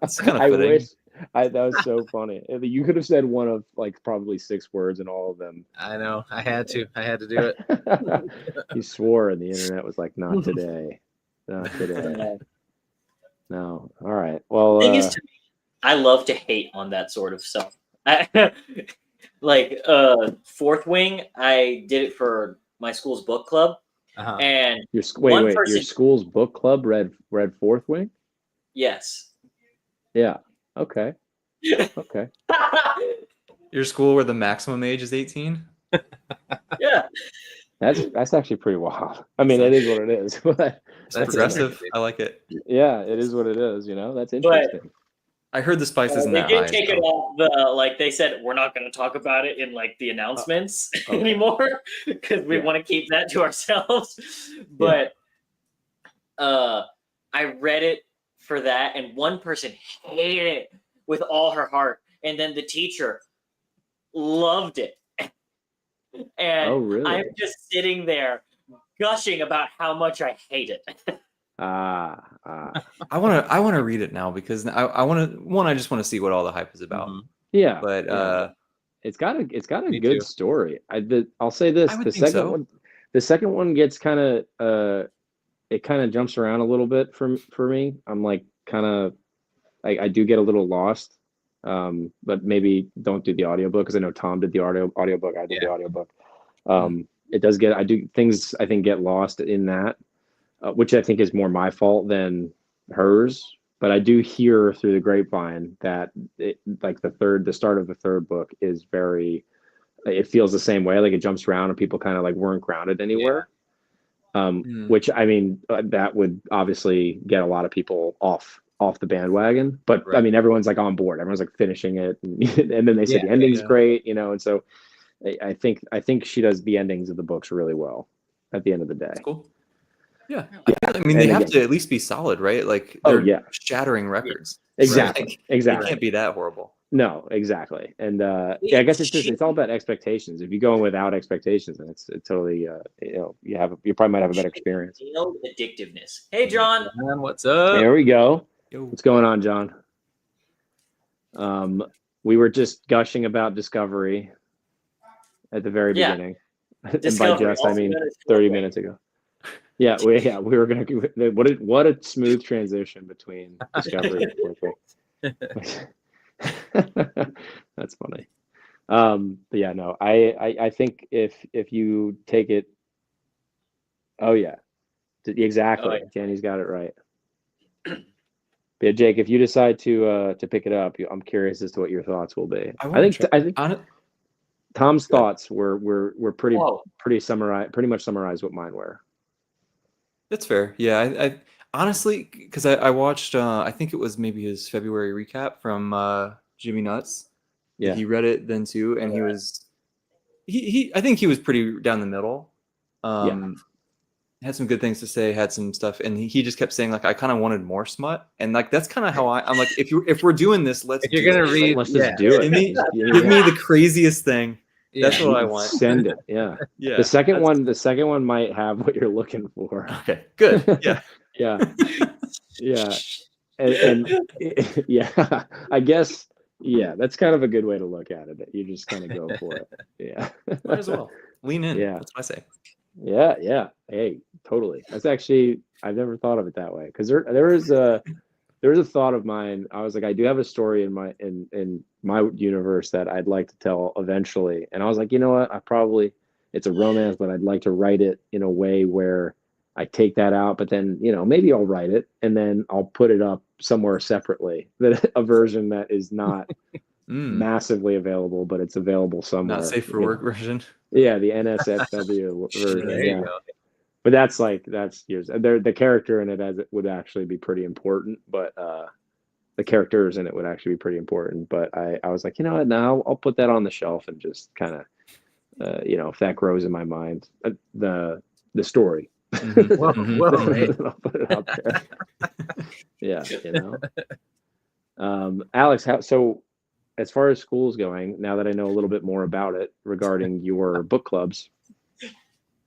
It's kind of I fitting. wish that was so funny. You could have said one of like probably 6 words in all of them. I know. I had to do it. He swore, and the internet was like, "Not today, not today." No. All right. Well, The thing is, to me, I love to hate on that sort of stuff. Like Fourth Wing, I did it for my school's book club, and wait, your person- school's book club read Fourth Wing? yes. Yeah. Okay. Okay. Your school where the maximum age is 18? Yeah. That's actually pretty wild. I mean, it is what it is. But That's progressive. I like it. yeah, it is what it is. That's interesting. I heard the spice isn't They that did high. take it off like they said, we're not going to talk about it in like the announcements okay. anymore because we want to keep that to ourselves. But I read it for that, and one person hated it with all her heart, and then the teacher loved it. And Oh, really? I'm just sitting there gushing about how much I hate it. I I want to read it now because I want to I just want to see what all the hype is about. Mhm. Yeah, But it's got a Me good too. story. I'll say this: I would the think second so. one, the second one gets kind of it kind of jumps around a little bit for me. I'm like kind of I do get a little lost, but maybe don't do the audiobook because I know Tom did the audiobook. I did the audiobook. It does get things I think get lost in that. Which I think is more my fault than hers. But I do hear through the grapevine that the start of the third book is it feels the same way. Like it jumps around and people kind of like weren't grounded anywhere. Which I mean, that would obviously get a lot of people off the bandwagon. But Right. I mean, everyone's like on board. Everyone's like finishing it, and then they said the ending's great, and so I think she does the endings of the books really well at the end of the day. That's cool. Yeah. I mean, they have to at least be solid, right? Like they're shattering records. Exactly. Right? Exactly. It can't be that horrible. No, exactly. And I guess it's all about expectations. If you go in without expectations, then it's totally you probably might have a better experience. Addictiveness. Hey, John. What's up? There we go. Yo. What's going on, John? We were just gushing about Discovery at the very beginning. And by just I mean 30 minutes ago. Yeah, we were gonna. What a smooth transition between Discovery and Fourth Wing. That's funny. But yeah, no, I think if you take it, oh yeah, exactly. Jenny's got it right. But yeah, Jake, if you decide to pick it up, I'm curious as to what your thoughts will be. I think Tom's thoughts were pretty much summarized what mine were. That's fair. Yeah, I honestly, because I watched, I think it was maybe his February recap from Jimmy Nuts. Yeah, he read it then too, and he I think he was pretty down the middle. had some good things to say, had some stuff, and he just kept saying like I kind of wanted more smut, and like that's kind of how I'm like if we're doing this, let's If you're do gonna it. read, Let's yeah, just do it. Give me, give me the craziest thing. That's yeah. what I want. Send it. Yeah. Yeah. The second one might have what you're looking for. Okay. Good. Yeah. Yeah. Yeah. And yeah, I guess, yeah, that's kind of a good way to look at it. That you just kind of go for it. Yeah. Might as well lean in. Yeah. That's what I say. Yeah. Yeah. Hey, totally. That's actually, I've never thought of it that way. Cause there was a thought of mine. I was like, I do have a story in my universe that I'd like to tell eventually. And I was like, you know what? It's a romance, but I'd like to write it in a way where I take that out, but then, maybe I'll write it and then I'll put it up somewhere separately. A version that is not massively available, but it's available somewhere. Not safe for work version. Yeah, the NSFW version. There you go. But that's years. The character in it would actually be pretty important, but the characters in it would actually be pretty important. But I was like, you know what? Now I'll put that on the shelf and just kind of, if that grows in my mind, the story. Well, hey. I'll put it out there. Yeah, Alex, so as far as school's going, now that I know a little bit more about it regarding your book clubs,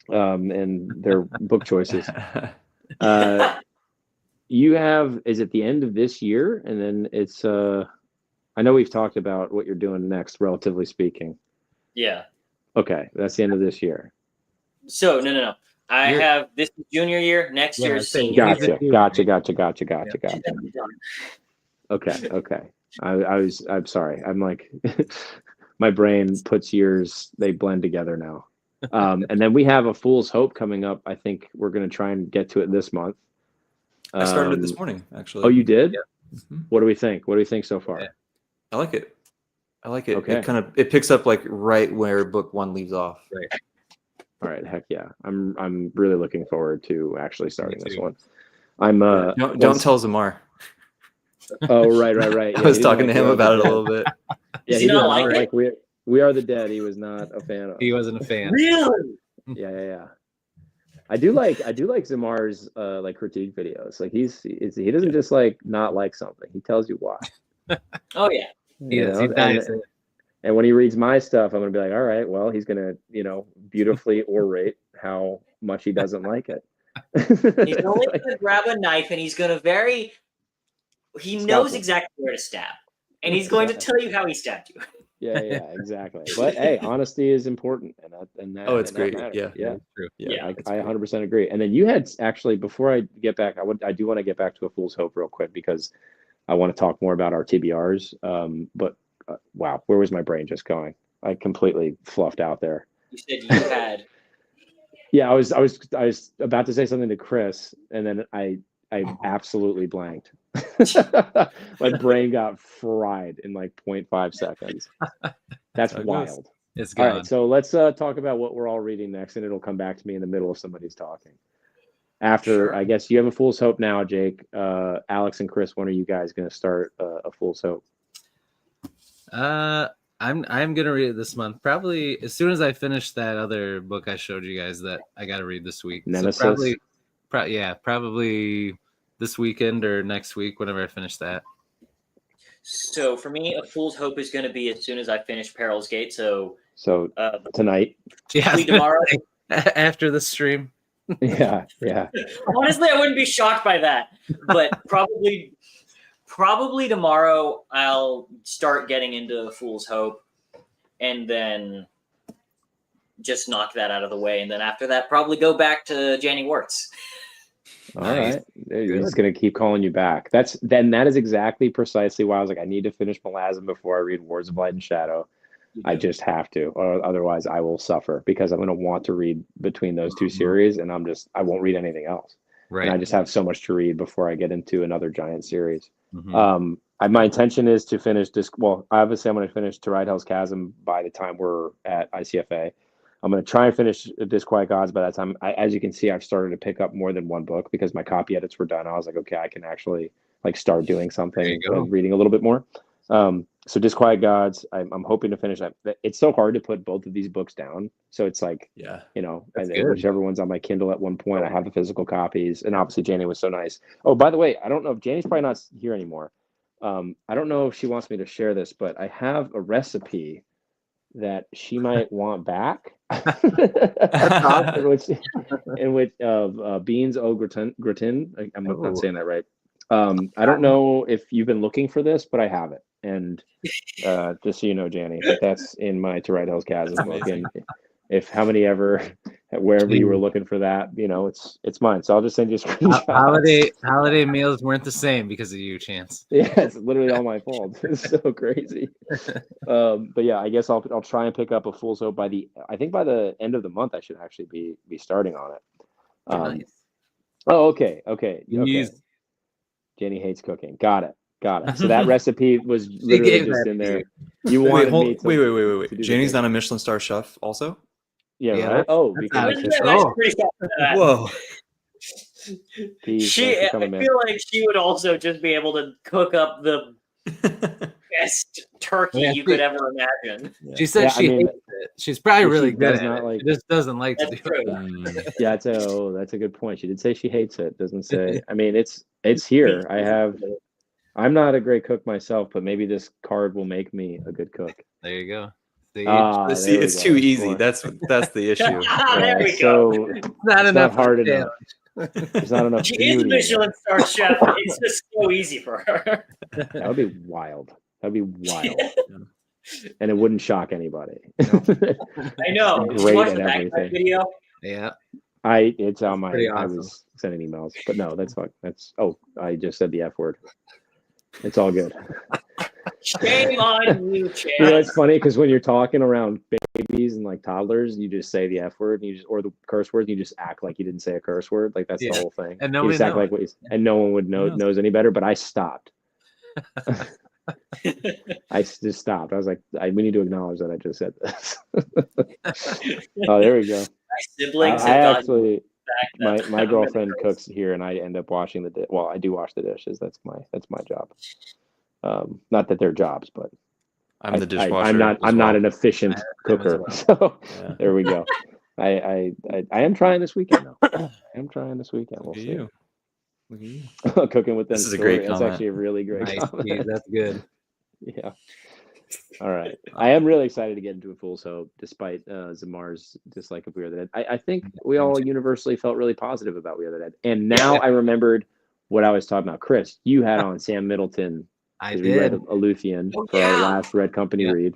and their book choices, you have, is it the end of this year? And then it's, I know we've talked about what you're doing next, relatively speaking. Yeah. Okay. That's the end of this year. So no. I have this is junior year, next year is senior. Gotcha. Okay. I'm sorry. I'm like, my brain puts years, they blend together now. And then we have a Fool's Hope coming up. I think we're going to try and get to it this month. I started it this morning, actually. Oh, you did? Yeah. Mm-hmm. What do we think? What do you think so far? Yeah. I like it. Okay. It picks up like right where book one leaves off. Right. All right. Heck yeah. I'm really looking forward to actually starting this one. Don't tell Zamar. Oh, right. I Yeah, was talking to him about it a little bit. Yeah, he not like it? Like we Are the Dead. He was not a fan of. He wasn't a fan. Really? Yeah. I do like Zamar's like critique videos. Like he doesn't just like not like something. He tells you why. Oh yeah. He is. He dies. And when he reads my stuff, I'm gonna be like, all right, well, he's gonna, beautifully orate how much he doesn't like it. He's only gonna grab a knife and he's gonna he knows exactly where to stab. And he's going to tell you how he stabbed you. Yeah, exactly. But hey, honesty is important, and that. It's and great. that Yeah, true. Yeah, I 100% agree. And then you had actually, before I get back, I do want to get back to A Fool's Hope real quick because I want to talk more about our TBRs. But wow, where was my brain just going? I completely fluffed out there. You said you had. Yeah, I was about to say something to Chris, and then I absolutely blanked. My brain got fried in like 0.5 seconds. That's wild. It's gone. All right, so let's talk about what we're all reading next, and it'll come back to me in the middle of somebody's talking. After, Sure. I guess you have A Fool's Hope now, Jake. Alex and Chris, when are you guys going to start A Fool's Hope? I'm gonna read it this month. Probably as soon as I finish that other book I showed you guys that I got to read this week. Nemesis? So probably this weekend or next week, whenever I finish that. So for me, A Fool's Hope is going to be as soon as I finish Peril's Gate. So Tonight. Yeah, probably tomorrow. after the stream. Yeah. Honestly, I wouldn't be shocked by that, but probably tomorrow I'll start getting into Fool's Hope, and then just knock that out of the way, and then after that, probably go back to Janny Wirtz. All Nice. right. He's going to keep calling you back. That is exactly precisely why I was like, I need to finish Malazan before I read Wars of Light and Shadow. I just have to, or otherwise I will suffer because I'm going to want to read between those two series, and I won't read anything else. Right. And I just have so much to read before I get into another giant series. Mhm. My intention is to finish this. Well, obviously I'm going to finish To Ride Hell's Chasm by the time we're at ICFA. I'm going to try and finish Disquiet Gods by that time. As you can see, I've started to pick up more than one book because my copy edits were done. I was like, okay, I can actually like start doing something and reading a little bit more. so Disquiet Gods, I'm hoping to finish that. It's so hard to put both of these books down. So it's like, Yeah. That's and good. whichever one's on my Kindle at one point, I have the physical copies. And obviously, Janie was so nice. Oh, by the way, I don't know if Janie's probably not here anymore. I don't know if she wants me to share this, but I have a recipe that she might want back. in which beans au gratin. I'm not saying that right. I don't know if you've been looking for this, but I have it. And just so you know, Janie, that's in my To Ride Hell's Chasm book. And if how many ever, wherever you were looking for that, it's mine. So I'll just send you a screenshot. Holiday meals weren't the same because of you, Chance. Yeah, it's literally all my fault. It's so crazy. But yeah, I guess I'll try and pick up a full soap I think by the end of the month I should actually be starting on it. Nice. Oh, okay. Use- Jenny hates cooking. Got it. So that recipe was literally gave just that in to there. you. You wanted me to Wait. to do the Janie's thing. not a Michelin star chef also? Yeah, Yeah, right. Oh, that's because not it's a a Oh. Pretty sad for that. Whoa. Peas, She, thanks I for coming, man. feel like she would also just be able to cook up the best turkey Yeah, you could ever imagine. Yeah. She said Yeah, she hates it. She's probably If really she good does at not it. like- She just doesn't like to That's do true. it. Yeah, that's a good point. She did say she hates it. Doesn't say. I mean, it's here. I'm not a great cook myself, but maybe this card will make me a good cook. There you go. See, Ah, See, there we it's go. too easy. Boy. That's the issue. There we go. So it's not it's enough not hard for enough. There's not enough She is a beauty. Michelin star chef. It's just so easy for her. That would be wild. That'd be wild. And it wouldn't shock anybody. I know. Did Great you watch at the backpack everything. video? Yeah. It's on my. pretty I awesome. was sending emails, but no, that's not. I just said the F word. It's all good. Shame on you, Chance. It's funny because when you're talking around babies and like toddlers, you just say the F word and or the curse word, and you just act like you didn't say a curse word. Like that's Yeah. the whole thing. And You nobody just act like and no one would knows any better. But I stopped. I just stopped. I was like, we need to acknowledge that I just said this. Oh, there we go. My siblings I have gotten actually, back. That's my girlfriend really cooks here, and I end up washing the dish. Well, I do wash the dishes. That's my job. Not that they're jobs, but I'm the dishwasher. I'm not as well. an efficient I am as cooker. well. So Yeah. there we go. I am trying this weekend though. I am trying this weekend. We'll Look at see. you. Look at you. Cooking with them. This is a great That's comment. actually a really great Nice. comment. Steve, that's good. Yeah. All right. I am really excited to get into a full soap, despite Zamar's dislike of We Are the Dead. I think we all universally felt really positive about We Are the Dead. And now I remembered what I was talking about. Chris, you had on Sam Middleton. I 'cause we read did. Aleuthian Oh, for our yeah. last Red Company Yep. read.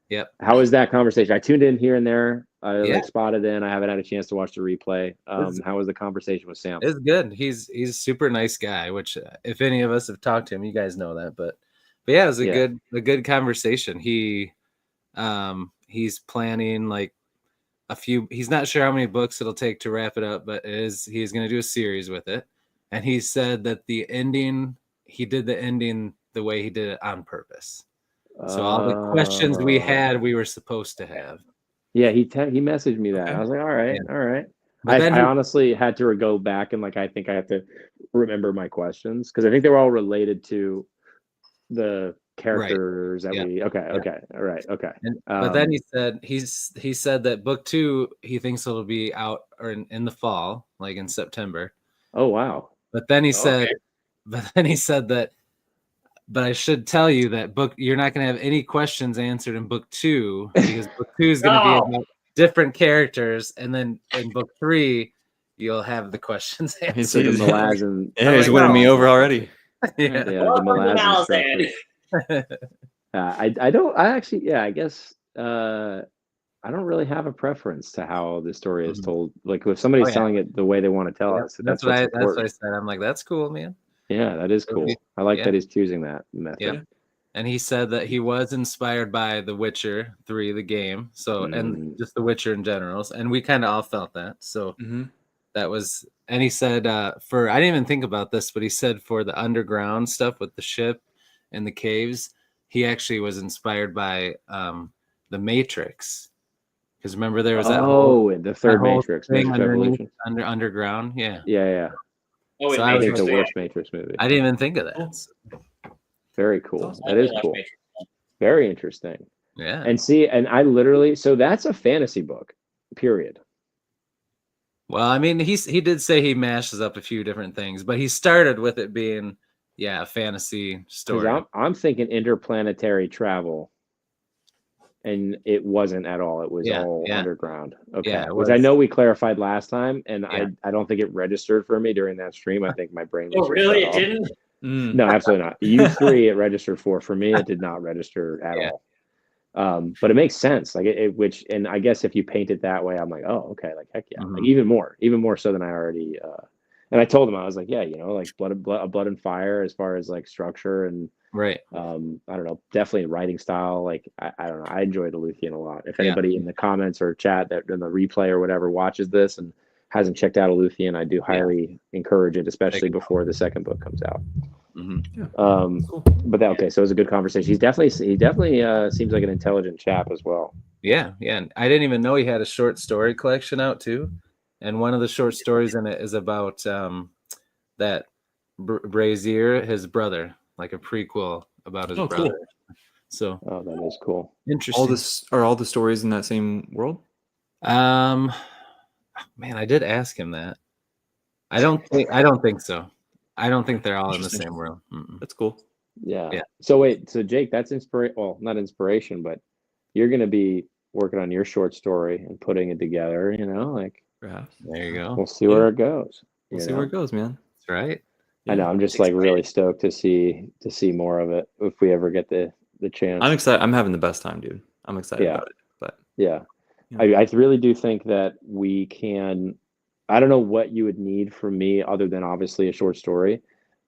Yep. How was that conversation? I tuned in here and there. I Yeah. spotted in. I haven't had a chance to watch the replay. It's- How was the conversation with Sam? It's good. He's a super nice guy, which if any of us have talked to him, you guys know that. But yeah, it was Yeah. a good conversation. He's planning like he's not sure how many books it'll take to wrap it up, but he's going to do a series with it. And he said that he did the ending the way he did it on purpose. So all the questions we had, we were supposed to have. Yeah, he messaged me that. Okay. I was like, all right. But then I he- honestly had to go back and I think I have to remember my questions because I think they were all related to the characters that Yeah. we. Okay. All right. Okay. But then he said that book 2 he thinks it'll be out or in the fall, like in September. Oh wow. But then he Okay. said that. But I should tell you that you're not going to have any questions answered in book 2 because book 2 is going to No. be about different characters, and then in book 3 you'll have the questions He's- answered. So the he's- Malazan. Yeah, he's like, winning me no. over already. Yeah. Yeah, Welcome the to Malazan Malazan. structure. I don't. I actually. Yeah. I guess. I don't really have a preference to how the story is Mhm. told. Like if somebody's Oh, yeah. telling it the way they want to tell us, That's what I said. I'm like, that's cool, man. Yeah, that is cool. I like Yeah. that he's choosing that method. Yeah. And he said that he was inspired by The Witcher 3, the game. So, and just The Witcher in general. And we kind of all felt that. So Mm-hmm. that was, and he said, I didn't even think about this, but he said for the underground stuff with the ship and the caves, he actually was inspired by The Matrix. Because remember there was that whole and the third that whole Matrix, thing Matrix underneath, Revolution. underground. Yeah. Yeah. Oh, So it I I makes think the sense. worst Matrix movie. I didn't even think of that. Very cool. Awesome. That is I watched cool. Matrix. Very interesting. Yeah. And I literally, so that's a fantasy book, period. Well, I mean, he did say he mashes up a few different things, but he started with it being, a fantasy Because story. I'm thinking interplanetary travel, and it wasn't at all. It was Yeah, all yeah. underground. Okay, Yeah, it which I was. know we clarified last time, and Yeah. I don't think it registered for me during that stream. I think my brain was Oh, just really? shut It off. didn't? Mm. No, absolutely not. You three it registered for me. It did not register at Yeah. all. But it makes sense. Like which, and I guess if you paint it that way, I'm like, oh, okay, like heck yeah, like Mhm. even more so than I already. And I told him I was like, yeah, like blood and fire as far as like structure and Right. I don't know, definitely writing style. Like I don't know, I enjoyed Aleuthian a lot. If Yeah. anybody in the comments or chat that in the replay or whatever watches this and hasn't checked out Aleuthian, I do highly encourage it, especially it out. before the second book comes out. Mhm. Cool. But okay, so it was a good conversation. He definitely seems like an intelligent chap as well. Yeah, yeah. And I didn't even know he had a short story collection out too. And one of the short stories in it is about that Brazier, his brother, like a prequel about his Oh, cool. brother. So Oh, that is cool. interesting. All the stories in that same world? Man, I did ask him that. I don't think so. I don't think they're all in the Interesting. same world. Mm-mm. That's cool. Yeah. Yeah. So wait, so Jake, that's well, not inspiration, but you're gonna be working on your short story and putting it together, like Perhaps. There you go. we'll see where it goes. We'll see where it goes, man. That's right. I know. I'm just like really stoked to see more of it if we ever get the chance. I'm excited. I'm having the best time, dude. I'm excited Yeah. about it. But Yeah. Yeah. I really do think that we can. I don't know what you would need from me other than obviously a short story,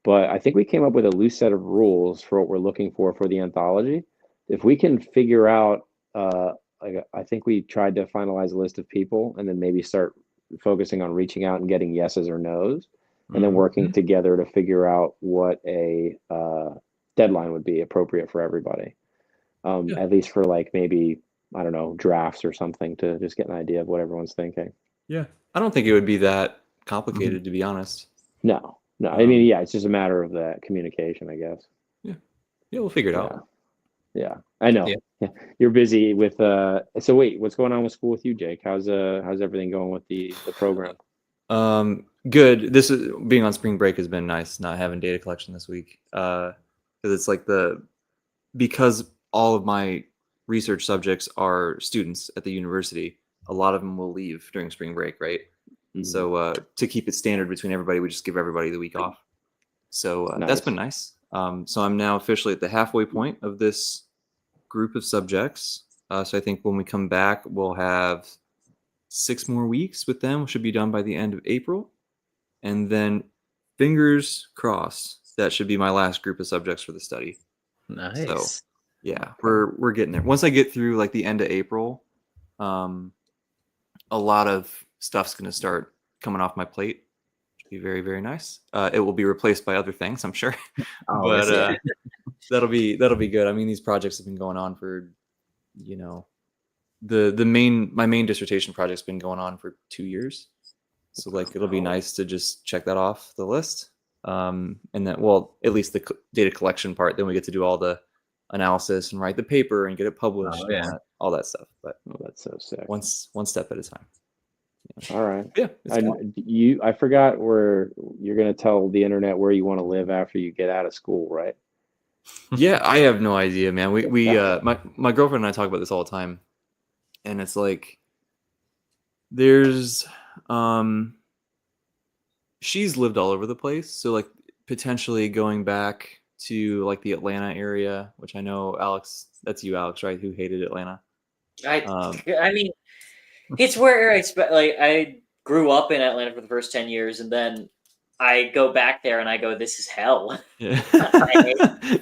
but I think we came up with a loose set of rules for what we're looking for the anthology. If we can figure out, like I think we tried to finalize a list of people and then maybe start focusing on reaching out and getting yeses or nos, and then working together to figure out what a deadline would be appropriate for everybody. Yeah. At least for like maybe, I don't know, drafts or something to just get an idea of what everyone's thinking. Yeah. I don't think it would be that complicated, to be honest. No. I mean, yeah, it's just a matter of that communication, I guess. Yeah, we'll figure it out. Yeah, I know. Yeah. You're busy with. So wait, what's going on with school with you, Jake? How's everything going with the program? Good. This is being on spring break has been nice. Not having data collection this week, because it's like because all of my research subjects are students at the university. A lot of them will leave during spring break, right? Mhm. So to keep it standard between everybody, we just give everybody the week off. So that's been nice. So I'm now officially at the halfway point of this group of subjects. So I think when we come back, we'll have 6 more weeks with them. We should be done by the end of April. And then fingers crossed, that should be my last group of subjects for the study. Nice. So yeah, we're getting there. Once I get through like the end of April, a lot of stuff's going to start coming off my plate. Which will be very, very nice. It will be replaced by other things, I'm sure. But that'll be good. I mean, these projects have been going on for, my main dissertation project's been going on for 2 years. So like it'll be nice to just check that off the list. And then, well, at least the data collection part, then we get to do all the analysis and write the paper and get it published. And all that stuff. But that's so sick. one step at a time. All right. Yeah. I forgot where you're going to tell the internet where you want to live after you get out of school, right? Yeah, I have no idea, man. My girlfriend and I talk about this all the time, and it's like there's she's lived all over the place, so like potentially going back to like the Atlanta area, which I know Alex, that's you, Alex, right? Who hated Atlanta? I mean, it's where I grew up in Atlanta for the first 10 years, and then I go back there and I go, this is hell. Yeah. It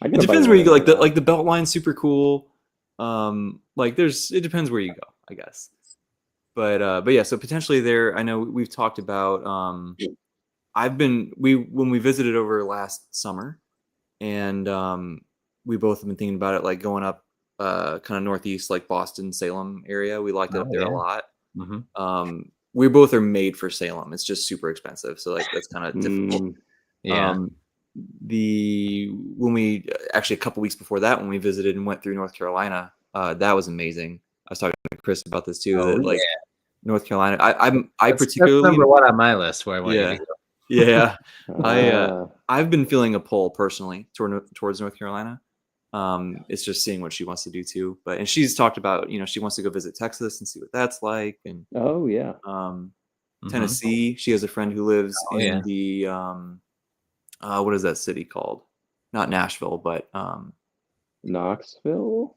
It depends where you go. Like the Beltline's super cool. It depends where you go, I guess. But yeah, so potentially there. I know we've talked about. When we visited over last summer, and we both have been thinking about it, like going up, kind of northeast, like Boston, Salem area. We liked it up there a lot. Mm-hmm. We both are made for Salem. It's just super expensive, so like that's kind of difficult. Yeah. when we actually a couple weeks before that, when we visited and went through North Carolina, that was amazing. I was talking to Chris about this too. Oh, that, like yeah. North Carolina, That's particularly number one on my list where I want you to go. yeah. Uh, I've been feeling a pull personally towards North Carolina. It's just seeing what she wants to do too. And she's talked about, she wants to go visit Texas and see what that's like. And oh yeah. Mhm. Tennessee, she has a friend who lives Oh, in yeah. the what is that city called? Not Nashville, but Knoxville.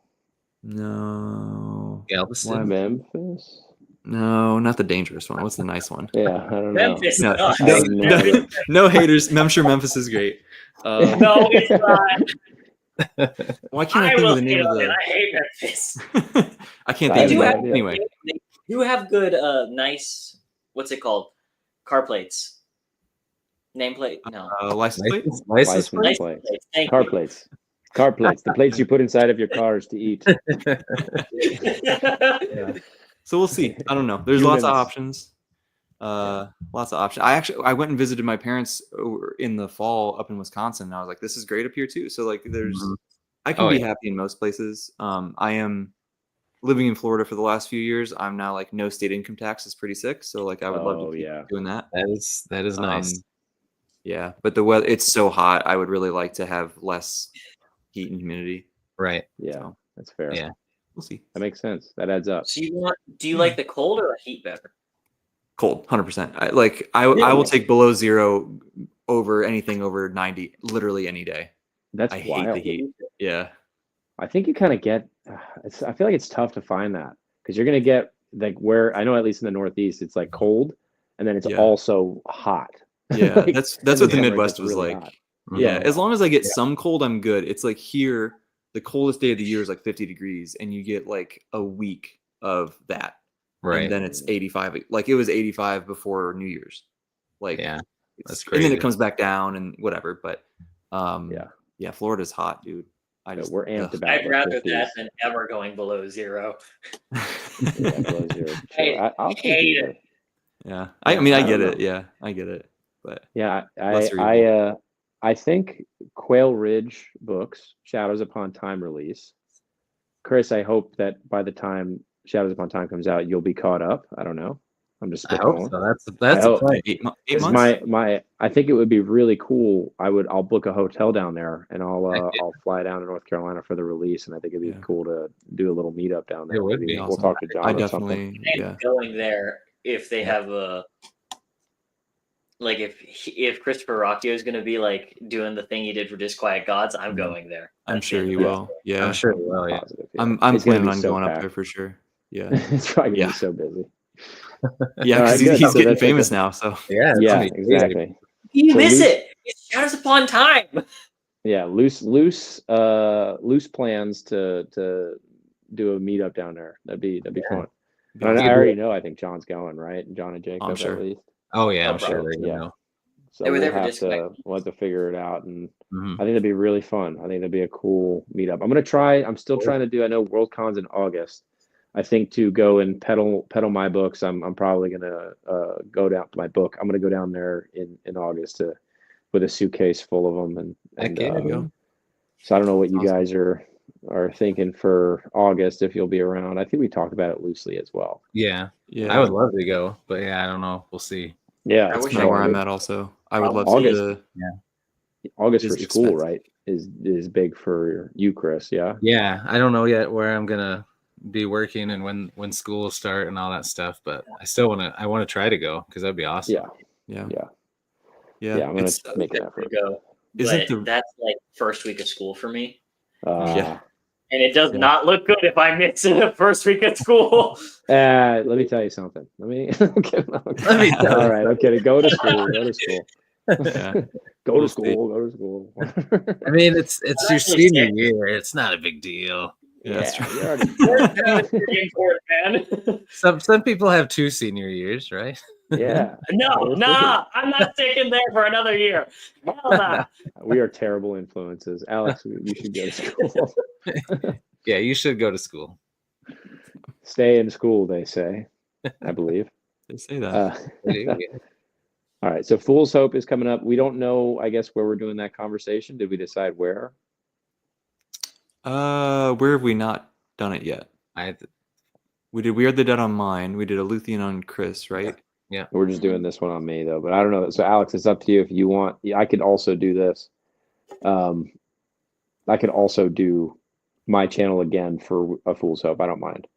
no, Why Galveston. Memphis? no, not the dangerous one. What's the nice one? Yeah, I don't know. Memphis. No, sucks. I have no idea. no haters. I'm sure Memphis is great. No, it's not. Why can't I I think will of the name hate of on it. the? I hate Memphis. I can't I think They of have do no the have idea. anyway. They do have good, nice. What's it called? Car plates. Nameplate? No. License plate. License plate? License plates. plates. Thank Car you. plates. Car plates. The plates you put inside of your cars to eat. Yeah. So we'll see. I don't know. There's lots of Humans. options. Lots of options. I went and visited my parents in the fall up in Wisconsin. And I was like, this is great up here too. So like, I can Oh, be yeah. happy in most places. I am living in Florida for the last few years. I'm now like no state income tax is pretty sick. So like, I would love Oh, to keep yeah. doing that. That is nice. Yeah, but the weather, it's so hot. I would really like to have less heat and humidity. Right. Yeah, So that's fair. Yeah. we'll see. That makes sense. That adds up. So do you like the cold or the heat better? Cold, 100%. I will Really? take below zero over anything over 90, literally any day. That's I hate wild. the heat. Yeah. I think you kind of get. I feel like it's tough to find that because you're gonna get like where I know at least in the Northeast it's like cold, and then it's Yeah. also hot. Yeah, Like, that's in what the summer, it Midwest gets was really like. hot. Yeah, Yeah. as long as I get some cold, I'm good. It's like here, the coldest day of the year is like 50 degrees, and you get like a week of that. Right. And then it's 85. Like it was 85 before New Year's. Like Yeah. That's and then crazy. it comes back down and whatever. But yeah, Florida's hot, dude. But we're amped ugh. about. I'd the rather 50s. that than ever going below zero. Yeah, below zero. for I sure. I'll take hate either. it. Yeah, I mean, I I get don't it. Yeah, I get it. But Yeah, Lesser I think Quail Ridge books, Shadows Upon Time release. Chris, I hope that by the time Shadows Upon Time comes out, you'll be caught up. I don't know. I'm just I hope spitballing. so. That's I a hope. plan. 8 'Cause months. I think it would be really cool. I'll book a hotel down there and Yeah. I'll fly down to North Carolina for the release, and I think it'd be Yeah. cool to do a little meetup down there. It would Maybe be we'll awesome. talk to John I or something. definitely, I'm yeah. going there if they have a like if Christopher Rocchio is going to be like doing the thing he did for Disquiet Gods, I'm Mhm. going there. I'm That's the sure end he of it. will. Yeah, I'm sure. Well, yeah. Positive, yeah. I'm It's gonna planning be on so going up packed. there for sure. Yeah, It's probably gonna Yeah. be so busy. yeah, All right, because good. he's So getting that's like famous a- now. So Yeah. it's Yeah, gonna be crazy. exactly. You So miss loose- it. It's Shadows Upon Time. Yeah, loose plans to do a meetup down there. That'd be fun. And I already know. I think John's going, right? John and Jacob sure. at least. Oh yeah, Oh, I'm sure. yeah. You know. So They were there we'll for have Disconnect. to figure it out, and Mhm. I think that'd be really fun. I think that'd be a cool meetup. I'm still trying to do. I know Worldcon's in August. I think to go and pedal my books. I'm probably gonna go down to my book. I'm gonna go down there in August with a suitcase full of them, and Heck yeah. There you go. so I don't know what you Awesome. guys are thinking for August if you'll be around. I think we talked about it loosely as well. Yeah. Yeah, I would love to go, but yeah, I don't know. We'll see. Yeah, I that's wish kind of I where I'm could. at. Also, I would love August. to. August for It's school, expensive. right? Is big for you, Chris. Yeah. Yeah, I don't know yet where I'm gonna be working and when school will start and all that stuff, but I want to try to go because that'd be awesome. Yeah. Yeah, Yeah. yeah. Yeah. I'm gonna It's, make an To effort. go, Isn't but the- that's like first week of school for me, Yeah. and it does Yeah. not look good if I miss the first week of school. Let me tell you something. I'm kidding. Let me tell All you. right. I'm kidding. Go to school. Go to school. Yeah. Go We'll to see. school. Go to school. I mean, it's your actually senior sick. year. It's not a big deal. Yeah, that's true. you already- Where's the import, man? Some people have 2 senior years, right? yeah. No, nah, I'm not sticking there for another year. Hell nah. We are terrible influences. Alex, you should go to school. Yeah, you should go to school. Stay in school, they say. I believe. They say that. Uh, They do, All right. So Fool's Hope is coming up. We don't know, I guess, where we're doing that conversation. Did we decide where? Where have we not done it yet? We did Weird the Dead on mine. We did a Luthien on Chris, right? Yeah. We're just doing this one on me though, but I don't know. So Alex, it's up to you if you want. I could also do this. I could also do my channel again for a Fool's Hope. I don't mind.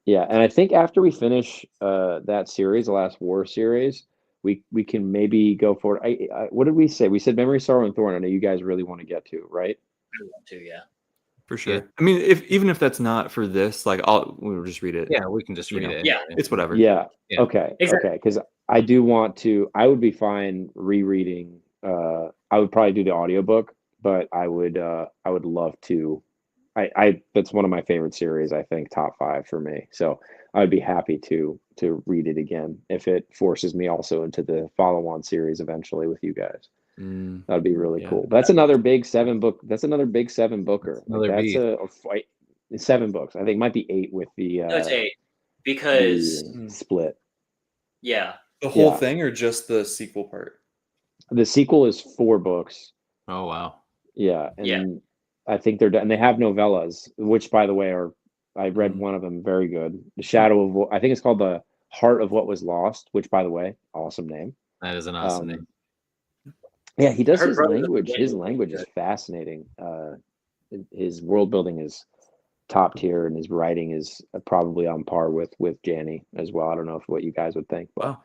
Yeah, and I think after we finish that series, the last War series, we can maybe go for it. What did we say? We said Memory, Sorrow, and Thorn. I know you guys really want to get to, right? I want to, yeah. For sure. Yeah. I mean, even if that's not for this, like we'll just read it. Yeah, we can just read it. Yeah. anyway. It's whatever. Yeah. Yeah. Okay. Exactly. Okay. Because I do want to. I would be fine rereading. I would probably do the audiobook, but I would love to. That's one of my favorite series. I think top 5 for me. So I would be happy to read it again if it forces me also into the follow-on series eventually with you guys. That'd be really Yeah. cool. That's another big 7 book. That's another big 7 booker. Another That's beat. a fight. 7 books. I think it might be 8 with the No, it's 8 because split. yeah, The whole Yeah. thing or just the sequel part? The sequel is 4 books. Oh wow. Yeah, and Yeah. I think they're done. And they have novellas, which, by the way, I read one of them, very good. The Shadow of, I think it's called The Heart of What Was Lost, which, by the way, awesome name. That is an awesome name. Yeah, he does Heard his Brothers of language. His Legend. language is fascinating. His world building is top tier, and his writing is probably on par with Janny as well. I don't know if what you guys would think, but Wow.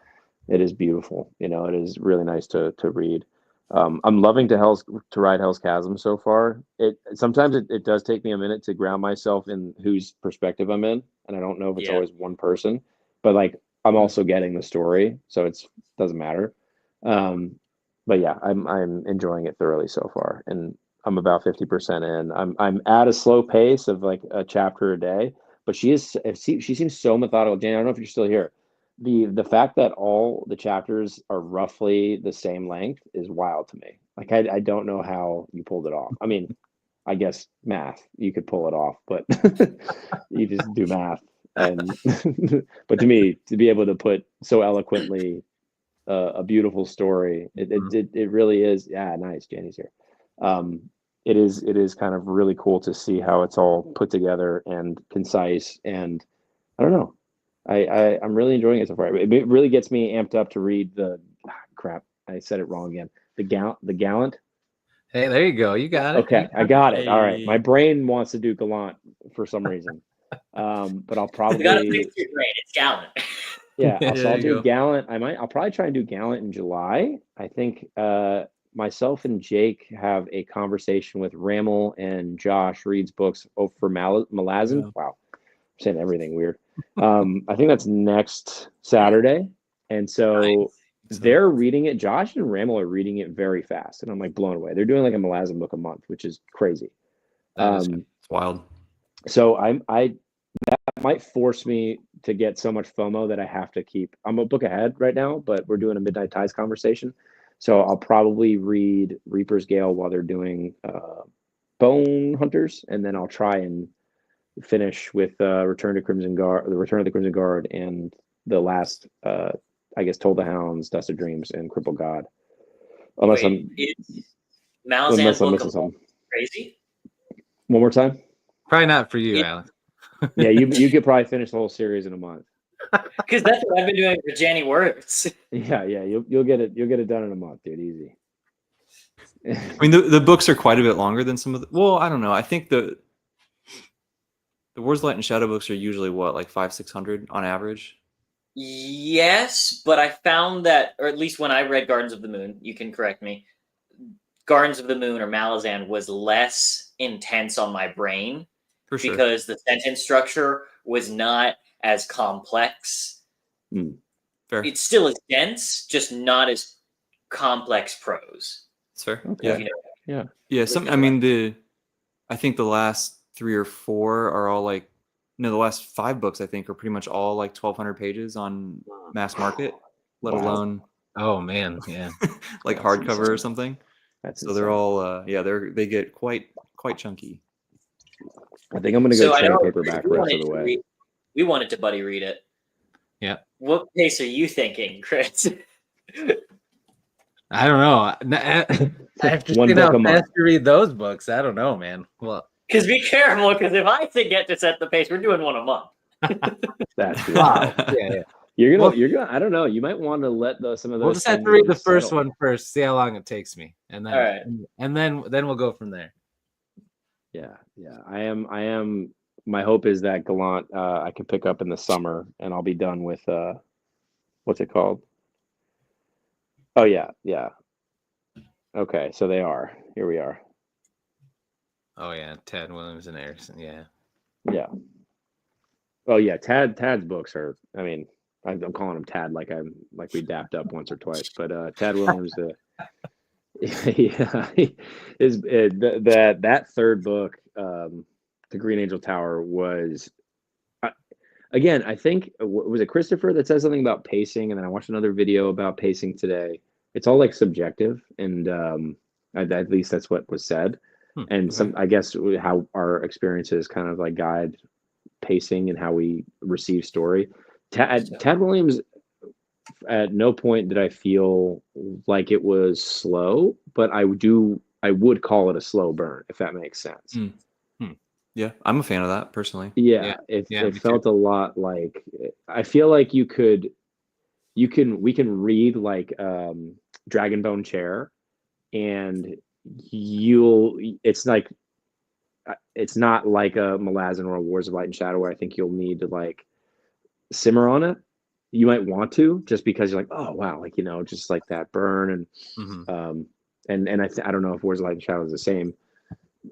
it is beautiful. You know, it is really nice to read. I'm loving to ride Hell's Chasm so far. Sometimes it does take me a minute to ground myself in whose perspective I'm in, and I don't know if it's Yeah. always one person, but like I'm also getting the story, so it doesn't matter. But yeah, I'm enjoying it thoroughly so far, and I'm about 50% in. I'm at a slow pace of like a chapter a day, but she seems so methodical. Jane, I don't know if you're still here. The fact that all the chapters are roughly the same length is wild to me. Like I don't know how you pulled it off. I mean, I guess math, you could pull it off, but you just do math. And but to me, to be able to put so eloquently a beautiful story, it really is. Yeah, nice. Jenny's here. It is kind of really cool to see how it's all put together and concise, and I don't know. I'm really enjoying it so far. It really gets me amped up to read crap. I said it wrong again. The Gallant. Hey, there you go. You got it. Okay, I got it. All right. Hey. My brain wants to do Gallant for some reason. But I'll you gotta probably fix your brain. It's Gallant. yeah. Yeah, So there I'll you do go. Gallant. I'll probably try and do Gallant in July. I think myself and Jake have a conversation with Ramel and Josh reads books for Malazan. Yeah. Wow, I'm saying everything weird. I think that's next Saturday, and so they're reading it. Josh and Ramel are reading it very fast, and I'm like blown away. They're doing like a Malazan book a month, which is crazy. That is It's wild. So that might force me to get so much FOMO that I have to keep. I'm a book ahead right now, but we're doing a Midnight Tides conversation, so I'll probably read Reaper's Gale while they're doing Bone Hunters, and then I'll try and finish with Return of the Crimson Guard, and the last, I guess, Toll the Hounds, Dust of Dreams, and Crippled God. Unless Wait, is Malazan I'm book missing something. crazy? One more time. probably not for you, Yeah. Alex. Yeah, you could probably finish the whole series in a month. Because that's what I've been doing for Janny Words. Yeah, you'll get it done in a month, dude. Easy. I mean, the books are quite a bit longer than some of the. Well, I don't know. I think the Wars, Light, and Shadow books are usually what, like 500-600 on average. Yes, but I found that, or at least when I read Gardens of the Moon, you can correct me, Gardens of the Moon or Malazan was less intense on my brain For sure. because the sentence structure was not as complex. Fair. It still is dense, just not as complex prose. It's fair. Okay. Yeah. You know, Yeah. I mean, I think the last 3 or 4 are all like, no, the last 5 books I think are pretty much all like 1,200 pages on mass market, let Wow. alone Oh man, yeah. like That's hardcover or insane. something. That's So they're all, they get quite chunky. I think I'm gonna so go I trade know paperback the rest of the way. we wanted to buddy read it. Yeah. What pace are you thinking, Chris? I don't know. After One seeing book how a month. fast you read those books, I don't know, man. Well, Because be careful, because if I forget to set the pace, we're doing one a month. That's wow. wild. Yeah. You're gonna. I don't know. You might want to let some of those. We'll just have to things read the first settle. one first, see how long it takes me, and then All right. and then we'll go from there. Yeah. I am. My hope is that Gallant I can pick up in the summer, and I'll be done with what's it called? Oh yeah. Okay, so they are. Here we are. Oh yeah, Tad Williams and Erickson. Yeah. Yeah. Oh yeah, Tad's books are. I mean, I'm calling him Tad like we dapped up once or twice, but Tad Williams. Yeah, is that third book, The Green Angel Tower, was again. I think was it Christopher that said something about pacing, and then I watched another video about pacing today. It's all like subjective, and at least that's what was said. And some, I guess, how our experiences kind of like guide pacing and how we receive story. Tad Williams, at no point did I feel like it was slow, but I would call it a slow burn, if that makes sense. Yeah, I'm a fan of that personally. Yeah, it felt a lot like, I feel like we can read like Dragonbone Chair, and it's not like a Malazan or a Wars of Light and Shadow where I think you'll need to like simmer on it. You might want to, just because you're like, oh wow, like, just like that burn, and I don't know if Wars of Light and Shadow is the same.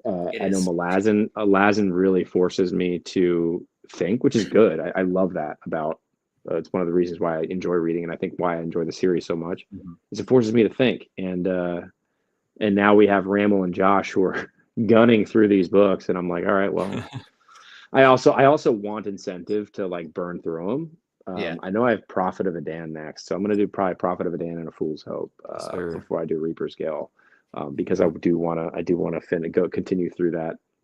I know Malazan really forces me to think, which is good. I love that about. It's one of the reasons why I enjoy reading, and I think why I enjoy the series so much, is it forces me to think. And now we have Ramel and Josh who are gunning through these books, and I'm like, all right, well, I also want incentive to like burn through them. I know I have Prophet of Adan next, so I'm going to do probably Prophet of Adan and A Fool's Hope before I do Reaper's Gale, because I do want to continue through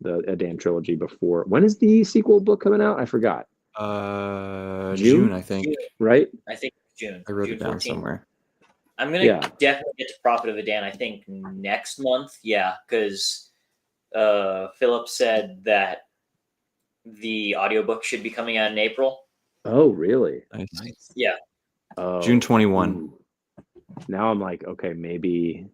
the Adan trilogy before. When is the sequel book coming out? I forgot. June, I think. Right? I think June. I wrote June it down 14th. somewhere. I'm gonna definitely get to Prophet of Adan. I think next month. Yeah, because Philip said that the audiobook should be coming out in April. Oh, really? Nice. Yeah. June 21. Ooh. Now I'm like, okay, maybe.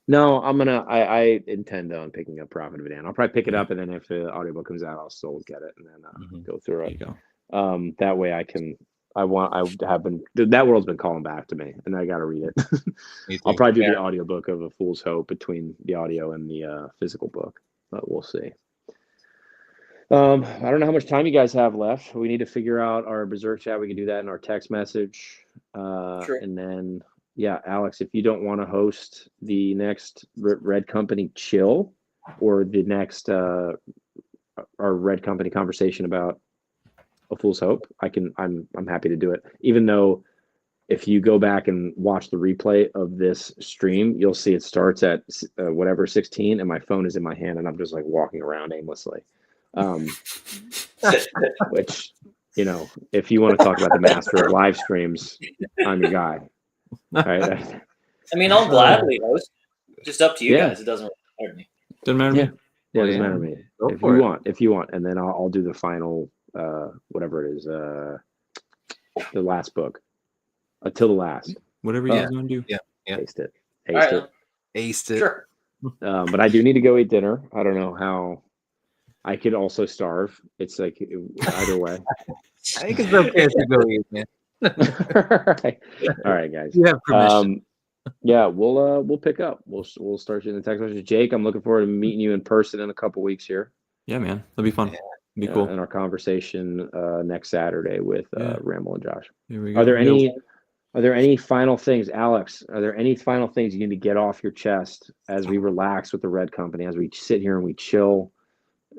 No, I intend on picking up Prophet of Adan. I'll probably pick it up, and then if the audiobook comes out, I'll still get it and then go through it. There you go. That way that world's been calling back to me, and I got to read it. I'll probably do the audiobook of A Fool's Hope between the audio and the physical book, but we'll see. I don't know how much time you guys have left. We need to figure out our Berserk chat. We can do that in our text message. Sure. And then, yeah, Alex, if you don't want to host the next Red Company chill or the next our Red Company conversation about A Fool's Hope, I'm happy to do it. Even though if you go back and watch the replay of this stream, you'll see it starts at whatever 16, and my phone is in my hand, and I'm just like walking around aimlessly. Which, if you want to talk about the master of live streams, I'm your guy. Right? I mean, I'll gladly host. Just up to you guys. It doesn't matter to me. Doesn't matter to me. Yeah, it doesn't matter to me. If you want, and then I'll do the final, whatever it is, the last book, until the last. Whatever you guys want to do. Yeah. Taste it. Aced it. Sure. But I do need to go eat dinner. I don't know how. I could also starve. It's like either way. I think it's okay to go eat, man. All right, guys. You have permission. Yeah, we'll pick up. We'll start you in the text message. Jake, I'm looking forward to meeting you in person in a couple weeks here. Yeah, man. That'll be fun. Be cool. In our conversation next Saturday with Ramel and Josh. Here we go. Are there any final things, Alex? Are there any final things you need to get off your chest as we relax with the Red Company, as we sit here and we chill?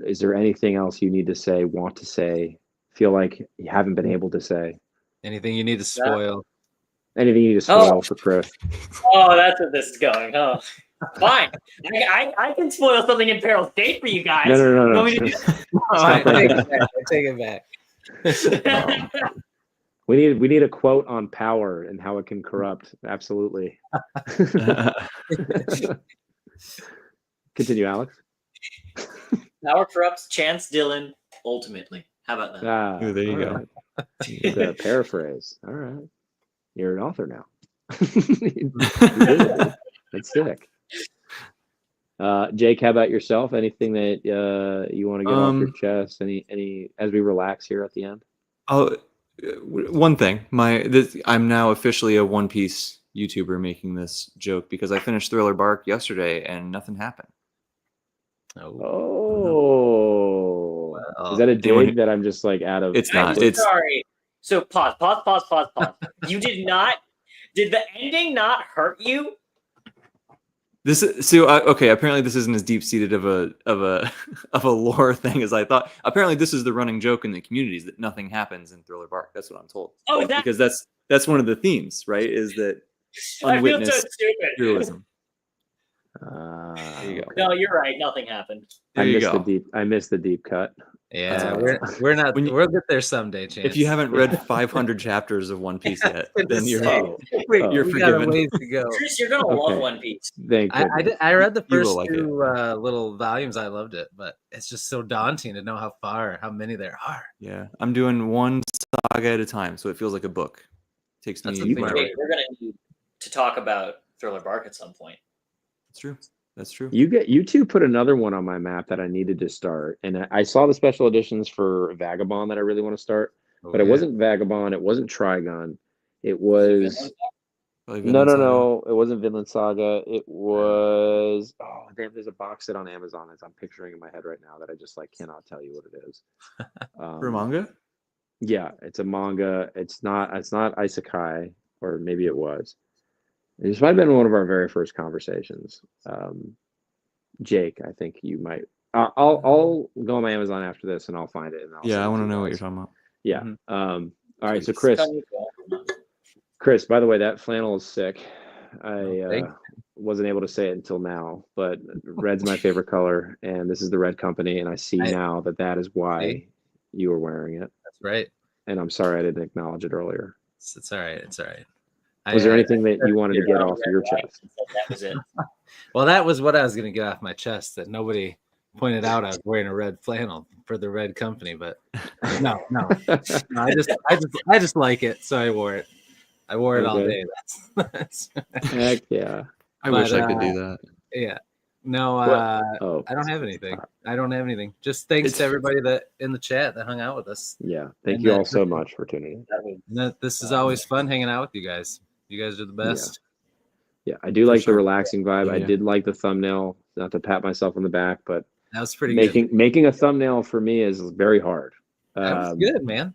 Is there anything else you need to say, want to say, feel like you haven't been able to say? Anything you need to spoil? Anything you need to spoil for Chris? Oh, that's where this is going. Oh, fine. I can spoil something in Peril State for you guys. No. I take it back. We need a quote on power and how it can corrupt. Absolutely. Continue, Alex. Power corrupts. Chance Dillon ultimately. How about that? Ah, Ooh, there you all go. right. The paraphrase. All right. You're an author now. You did it, dude. That's sick. Jake, how about yourself? Anything that you want to get off your chest? Any as we relax here at the end? Oh, one thing. I'm now officially a One Piece YouTuber making this joke because I finished Thriller Bark yesterday and nothing happened. Oh, Well, is that a anyone dig that I'm just like out of? It's I'm not. It's sorry. So pause. You did not. Did the ending not hurt you? this. So okay. Apparently, this isn't as deep seated of a of a lore thing as I thought. Apparently, this is the running joke in the communities that nothing happens in Thriller Bark. That's what I'm told. Oh, that Because that's one of the themes, right? Is that I feel so unwitnessed stupid. heroism. There you go. No, you're right. Nothing happened. There you go. I missed the deep cut. yeah, Uh, we're not. when you- We'll get there someday, Chance. If you haven't read 500 chapters of One Piece yet, It's then you're insane. you're we got a forgiven. ways to go. Chris, you're gonna Okay. love One Piece. Thank goodness. I read the You will first like two little volumes. I loved it, but it's just so daunting to know how many there are. Yeah, I'm doing one saga at a time, so it feels like a book. Takes That's me. the thing. Okay, we're gonna need to talk about Thriller Bark at some point. That's true. That's true. You two put another one on my map that I needed to start, and I saw the special editions for Vagabond that I really want to start, but it wasn't Vagabond, it wasn't Trigon, it was Probably no, Vinland Saga. no, it wasn't Vinland Saga. It was damn. There's a box set on Amazon as I'm picturing in my head right now that I just like cannot tell you what it is. For manga? Yeah, it's a manga. It's not isekai, or maybe it was. This might have been one of our very first conversations. Jake, I think you might. I'll go on my Amazon after this and I'll find it. And I'll Yeah, send I it want to you know what you're guys. talking about. Yeah. Mhm. All right. So Please. Chris, by the way, that flannel is sick. I thank wasn't able to say it until now, but red's my favorite color, and this is the Red Company, and I see now that is why you were wearing it. That's right. And I'm sorry I didn't acknowledge it earlier. It's all right. It's all right. Was there anything that you wanted to get off your chest? That was it. Well, that was what I was going to get off my chest. That nobody pointed out I was wearing a red flannel for the Red Company, but no. I just like it, so I wore it. I wore it all day. That's Heck yeah. I wish But, I could do that. yeah. No, Oh, I don't have anything. I don't have anything. Just thanks to everybody that in the chat that hung out with us. yeah. Thank And you that- all so much for tuning in. And this is always fun hanging out with you guys. You guys are the best. Yeah, I do like sure. the relaxing vibe. I Yeah. did like the thumbnail. Not to pat myself on the back, but That was pretty good. making a thumbnail for me is very hard. That was good, man.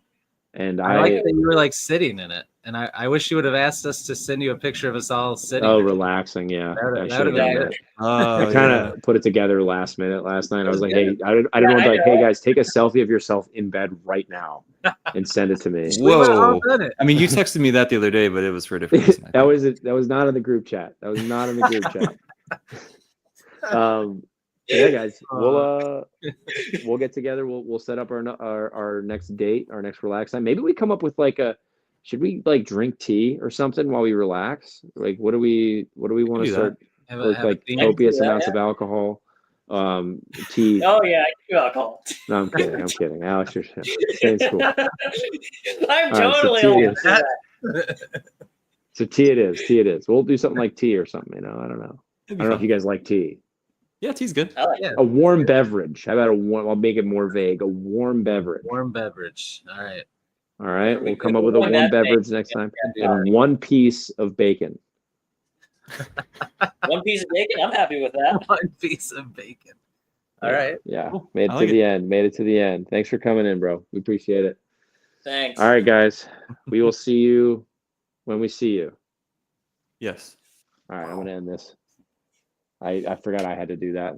And I like that you were like sitting in it. And I wish you would have asked us to send you a picture of us all sitting. relaxing. Yeah, That I would've should have been done good. that. Oh, I kind of put it together last night. I was like, hey, I didn't want to be like, hey guys, take a selfie of yourself in bed right now and send it to me. We would've all Whoa. done it. I mean, you texted me that the other day, but it was for a different reason. That was not in the group chat. That was not in the group chat. Yeah, guys, we'll get together. We'll set up our next date, our next relax time. Maybe we come up with like should we like drink tea or something while we relax? Like, what do we want to do start Have with? a Like theme. copious Yeah, amounts of alcohol, tea. Oh yeah, I do alcohol. No, I'm kidding. Alex, you're staying cool. I'm right, so totally tea old is- for that. So tea it is. We'll do something like tea or something. I don't know. I don't know if you guys like tea. Yeah, tea's good. I like it. A warm beverage. How about a warm? I'll make it more vague. A warm beverage. Warm beverage. All right. All right, We we'll come could up with a warm warm that thing. beverage next time, Yeah. and one piece of bacon. One piece of bacon. I'm happy with that. One piece of bacon. All right. Yeah, Cool. made it I to like the end. Made it to the end. Thanks for coming in, bro. We appreciate it. Thanks. All right, guys. We will see you when we see you. Yes. All right, I'm gonna end this. I forgot I had to do that.